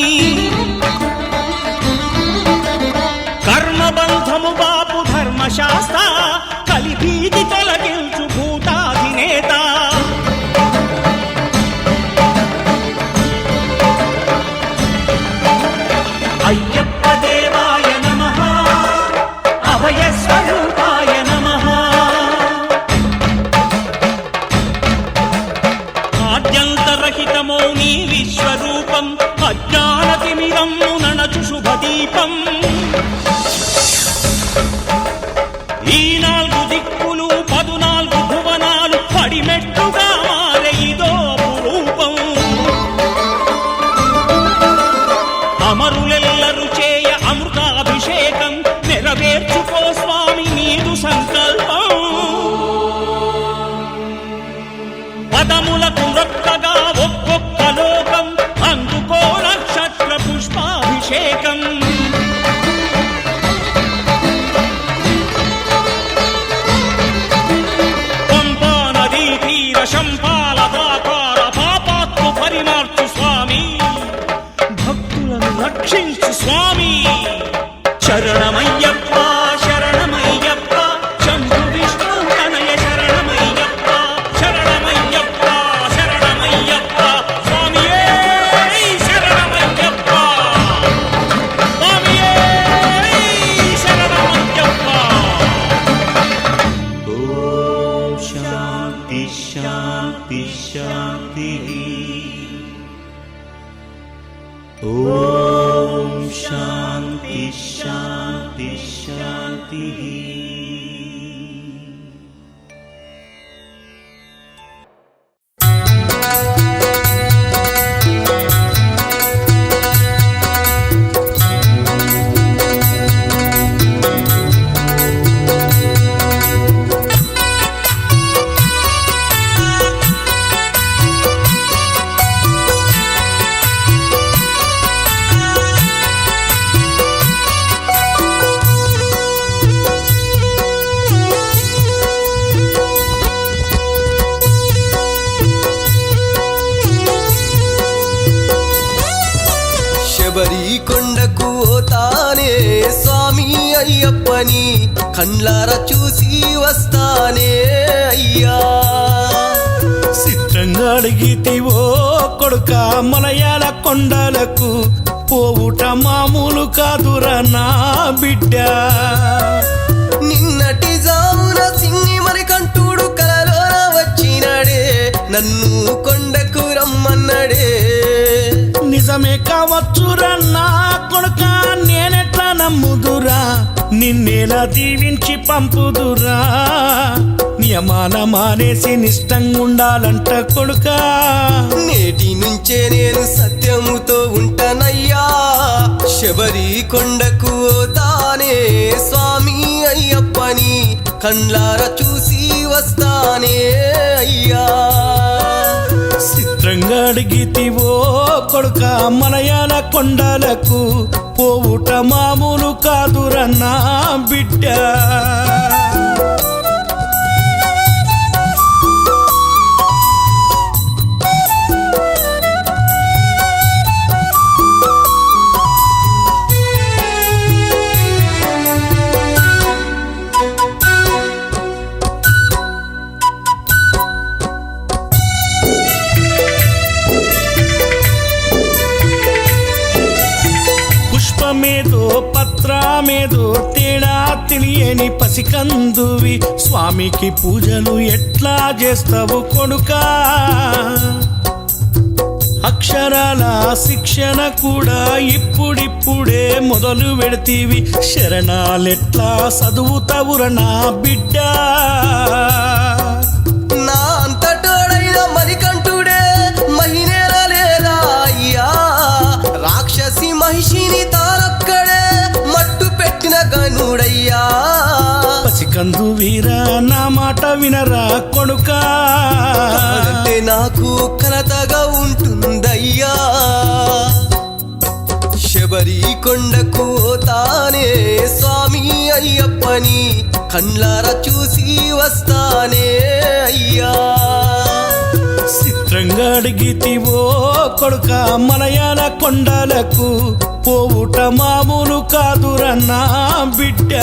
కర్మబంధము బాపు ధర్మశాస్త్ర కలిభీతి తొలగించు భూతాధినేత అయ్యప్ప దేవాయ నమః అభయస్వరూపాయ నమః ఆద్యంతరహితమో నీ విశ్వరూపం అజ్ఞానతిమిరము నణచు శుభదీపం ఈ 4 దిక్కులు 14 భువనాలు పడిమెట్టుగా మారే ఇదో రూపం అమరులెల్లరు చేయ అమృతాభిషేకం నెరవేర్చుకో స్వామి నీదు సంకల్పం పదములకు రొక్కగా ఒక్కొక్క లోకం అందుకో నక్షత్ర పుష్పాభిషేకం శంపాలదాకార పాపాత్మ పరిమార్చు స్వామి భక్తులను రక్షించు స్వామి శరణమయ్యప్ప శరణమయ్యప్ప శంభు విష్ణు తనయ శరణమయ్యప్ప శరణమయ్యప్ప శరణమయ్యప్ప స్వామియే శరణమయ్యప్ప స్వామియే శరణమయ్యప్ప ఓం శాంతి శాంతి శాంతి ఓం శాంతి శాంతి శాంతి కొండకు తానే స్వామి అయ్యప్పని కండ్లార చూసి వస్తానే అయ్యా సిద్ధంగా అడిగితివో కొడుక మలయాళ కొండలకు పోవుట మామూలు కాదురా నా బిడ్డ నిన్నటి జామున సింగి మరి కంటూడు కలలో వచ్చినాడే నన్ను కొండకు రమ్మన్నాడే నిజమే కావచ్చురా నా కొడుక నేనెట్లా నమ్ముదురా నిన్నేలా దీవించి పంపుదురా నియమాల మానేసి నిష్టంగా ఉండాలంట కొడుకా నేటి నుంచే నేను సత్యముతో ఉంటానయ్యా శబరి కొండకు తానే స్వామి అయ్యప్పని కండ్లార చూసి వస్తానే అయ్యా చిత్రంగా అడిగితివో కొడుక మలయాళ కొండలకు పోవుట మామూలు కాదురా నా బిడ్డ పుష్పమేదో పత్రమేదో తేడా తెలియని పసికందువి స్వామికి పూజలు ఎట్లా చేస్తావు కొడుకా అక్షరాల శిక్షణ కూడా ఇప్పుడిప్పుడే మొదలు పెడతీవి శరణాలెట్లా చదువుతావురా నా బిడ్డ నా అంతటోడైన మరికంఠుడే మహినేల లేదా అయ్యా రాక్షసి మహిషిని తానొక్కడే మట్టు పెట్టిన గనుడయ్యా పసికందు వీరా నా మాట వినరా కొడుకా అంటే నాకు కలతగా ఉంటుందయ్యా శబరి కొండకు తానే స్వామి అయ్యప్పని కండ్లార చూసి వస్తానే అయ్యా చిత్రంగా అడిగితివో కొడుక మలయాళ కొండలకు పోవుట మామూలు కాదురా నా బిడ్డ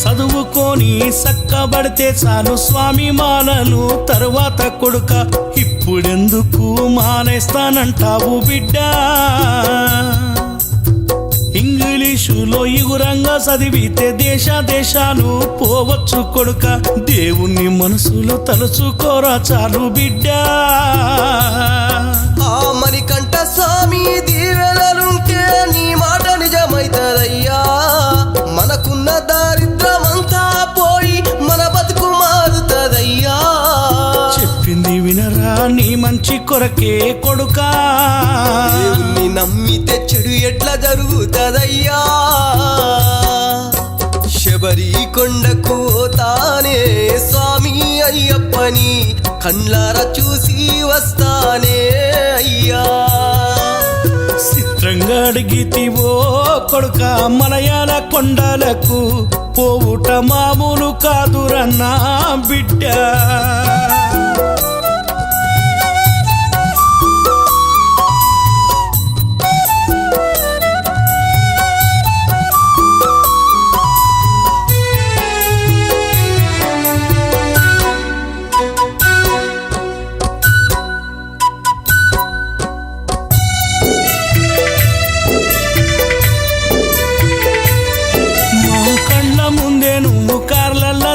చదువుకొని సక్కబడితే చాలు స్వామి మాలలు తరువాత కొడుక ఇప్పుడెందుకు మానేస్తానంటావు బిడ్డ ఇంగ్లీషులో ఇగురంగా చదివితే దేశాలు పోవచ్చు కొడుక దేవుణ్ణి మనసులో తలుచుకోరా చాలు బిడ్డ ఆ మణికంఠ స్వామి దీవెనలుంటే నీ మాట నిజమైతదయ్యా మనకున్న దారిద్రమంతా పోయి మన బతుకు మారుతదయ్యా చెప్పింది వినరా నీ మంచి కొరకే కొడుకా దేవుణ్ణి నమ్మితే చెడు ఎట్లా జరుగుతదయ్యా శబరి కొండకు తానే స్వామి అయ్యప్పని కండ్లార చూసి వస్తానే అయ్యా చిత్రంగా అడిగితివో కొడుక మలయాళ కొండలకు పోవుట మామూలు కాదురా నా బిడ్డ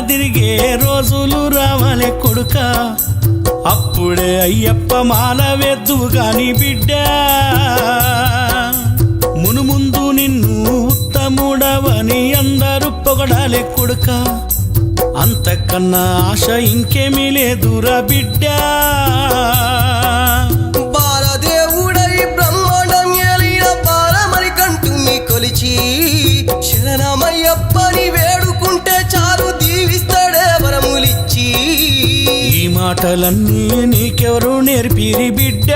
తిరిగే రోజులు రావాలే కొడుక అప్పుడే అయ్యప్ప మాల వేద్దువు గాని బిడ్డ మునుముందు నిన్ను ఉత్తముడవని అందరూ పొగడాలే కొడుక అంతకన్నా ఆశ ఇంకేమీ లేదురా బిడ్డ మాటలన్నీ నీకెవరు నేర్పిరి బిడ్డ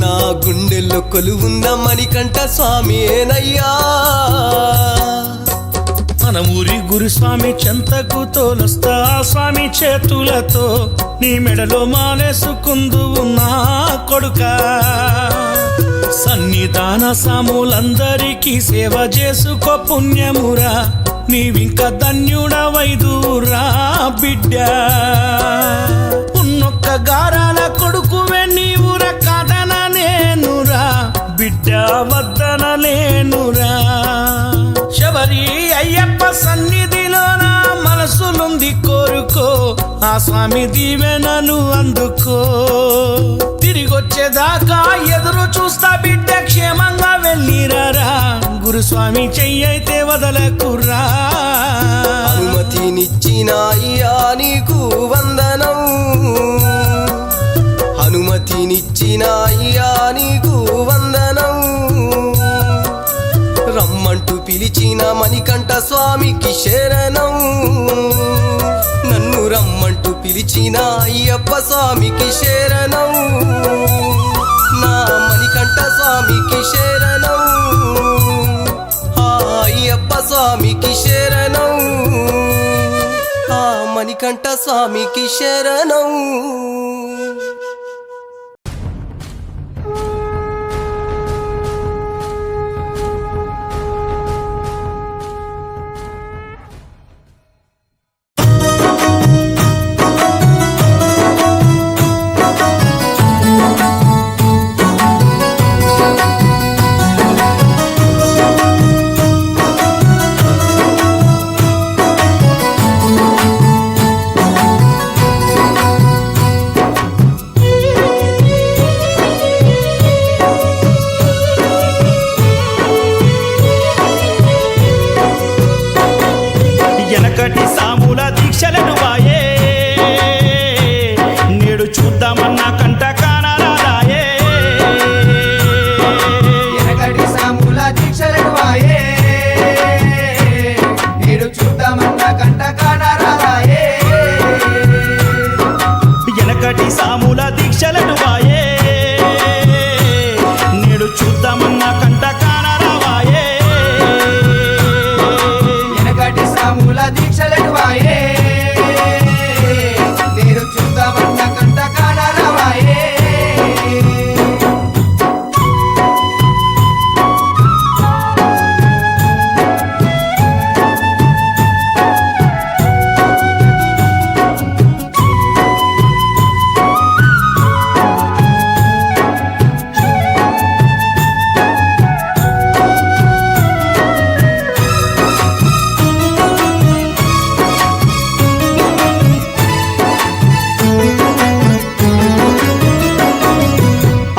నా గుండెల్లో కొలువున్న మణికంఠ స్వామియేనయ్యా మన ఊరి గురుస్వామి చెంతకు తోలొస్తా స్వామి చేతులతో నీ మెడలో మానేసుకుందువు నా కొడుక సన్నిధాన సాములందరికీ సేవ చేసుకో పుణ్యమురా నీవింక ధన్యుడవైదురా బిడ్డ ఉన్నొక్క గారాల కొడుకువే నీవుర కాదన నేనురా బిడ్డ వద్దన లేనురా శబరి అయ్యప్ప సన్నిధిలో నా మనసులుంది కోరుకో ఆ స్వామి దీవెనలు అందుకో తిరిగొచ్చేదాకా ఎదురు చూస్తా బిడ్డ క్షేమంగా వెళ్ళిరారా గురుస్వామి చెయ్యైతే వదలకురా అనుమతినిచ్చిన అయ్యా నీకు వందనం అనుమతినిచ్చిన అయ్యా నీకు వందనం రమ్మంటూ పిలిచిన మణికంఠ స్వామికి శరణం నన్ను రమ్మంటూ పిలిచిన అయ్యప్ప స్వామికి శరణం నా మణికంఠ స్వామికి శరణం ఆ అయ్యప్ప స్వామికి శరణం ఆ మణికంఠ స్వామికి శరణం వెనకటి సాముల దీక్షలను వాయే నేడు చూద్దామన్నా కంట కానరాదాయే వెనకటి సాముల దీక్షలను వాయే నేడు చూద్దామన్న కంట కానరాదాయే వెనకటి సాముల దీక్షలను వాయే నేడు చూద్దామన్నా కంట కానరావాయే వెనకటి సాముల దీక్షలను వాయే నేడు చూద్దామన్న కంట కానరావాయే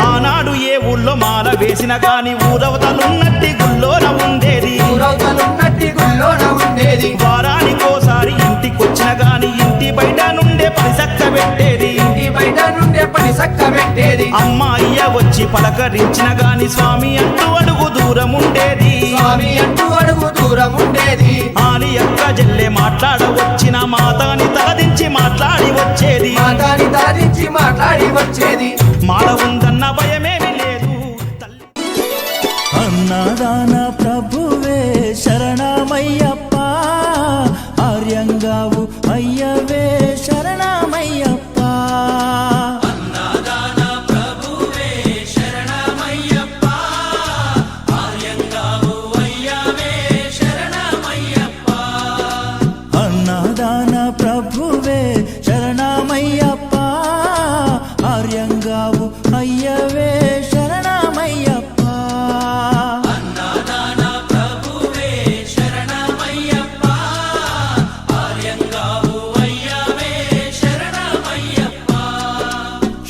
ఆనాడు ఏ ఊళ్ళో మాల వేసిన గాని ఊరవతలున్నట్టి గుల్లోన ఉండేది ఊరవతలున్నట్టి గుల్లోన ఉండేది వారానికోసారి ఇంటికొచ్చిన గాని ఇంటి బయట నుండే పరిసక్క పెట్టేది ఇంటి బయట నుండే పని సక్క పెట్టేది అమ్మాయ్య వచ్చి పలకరించిన గాని స్వామి అంటూ అడుగు దూరం ఉండేది స్వామి అంటూ అడుగు దూరం ఉండేది ఆని అక్క జల్లె మాట్లాడ వచ్చిన మాతాని తలదించి మాట్లాడి వచ్చేది మాతాని తలదించి మాట్లాడి వచ్చేది మాల ఉందన్న భయమేమి లేదు తల్లి అన్నదాన ప్రభువే శరణమయ్యప్ప ఆర్యంగావు అయ్యవే శరణమయ్యప్ప అన్నదాన ప్రభువే శరణమయ్యప్ప ఆర్యంగావు అయ్యవే శరణమయ్యప్ప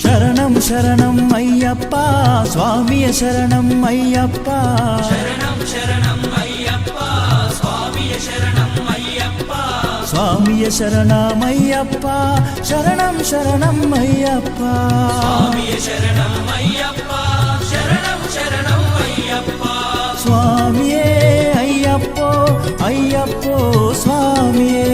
శరణం శరణం అయ్యప్ప స్వామియ శరణం అయ్యప్ప స్వామియ శరణమయ్యప్ప శరణం శరణం అయ్యప్ప స్వామియే అయ్యప్పో అయ్యప్పో స్వామియే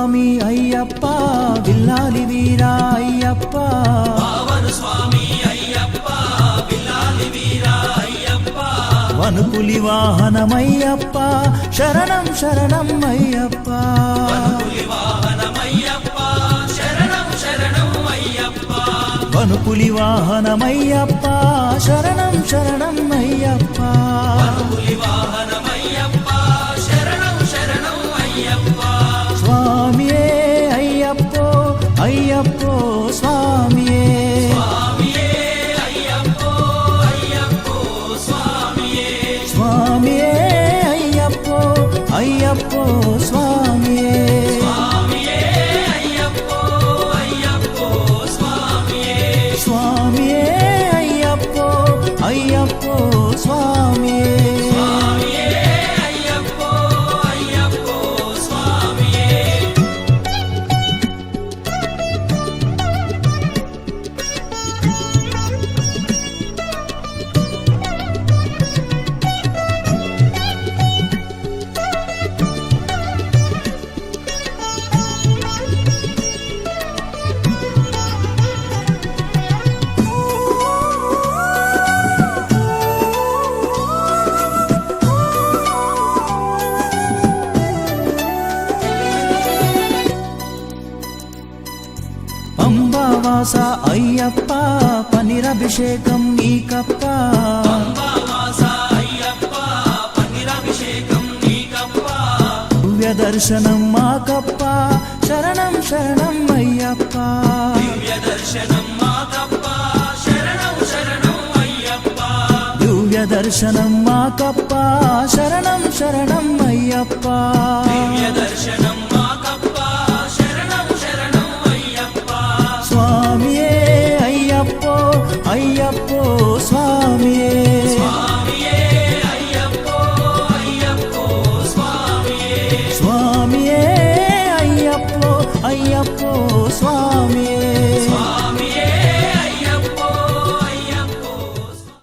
స్వామి అయ్యప్ప విల్లాలి వీరా అయ్యప్ప వనుపులి వాహనమయ్యప్ప శరణం శరణం అయ్యప్ప వనుపులి వాహనమయ్యప్ప శరణం శరణం అయ్యప్ప స్వామియే అయ్యప్పో అయ్యప్పో స్వామియే స్వామియే అయ్యప్పో అయ్యప్పో స్వామియే స్వామియే అయ్యప్పో అయ్యప్పో స్వామియే పంబావాస అయ్యప్ప పనిరభిషేకం నీకప్ప దివ్య దర్శనం మాకప్ప శరణం శరణం అయ్యప్ప దివ్య దర్శనం మాకప్ప శరణం శరణం అయ్యప్ప స్వామియే అయ్యప్పో అయ్యప్పో స్వామియే స్వామియే అయ్యప్పో అయ్యప్పో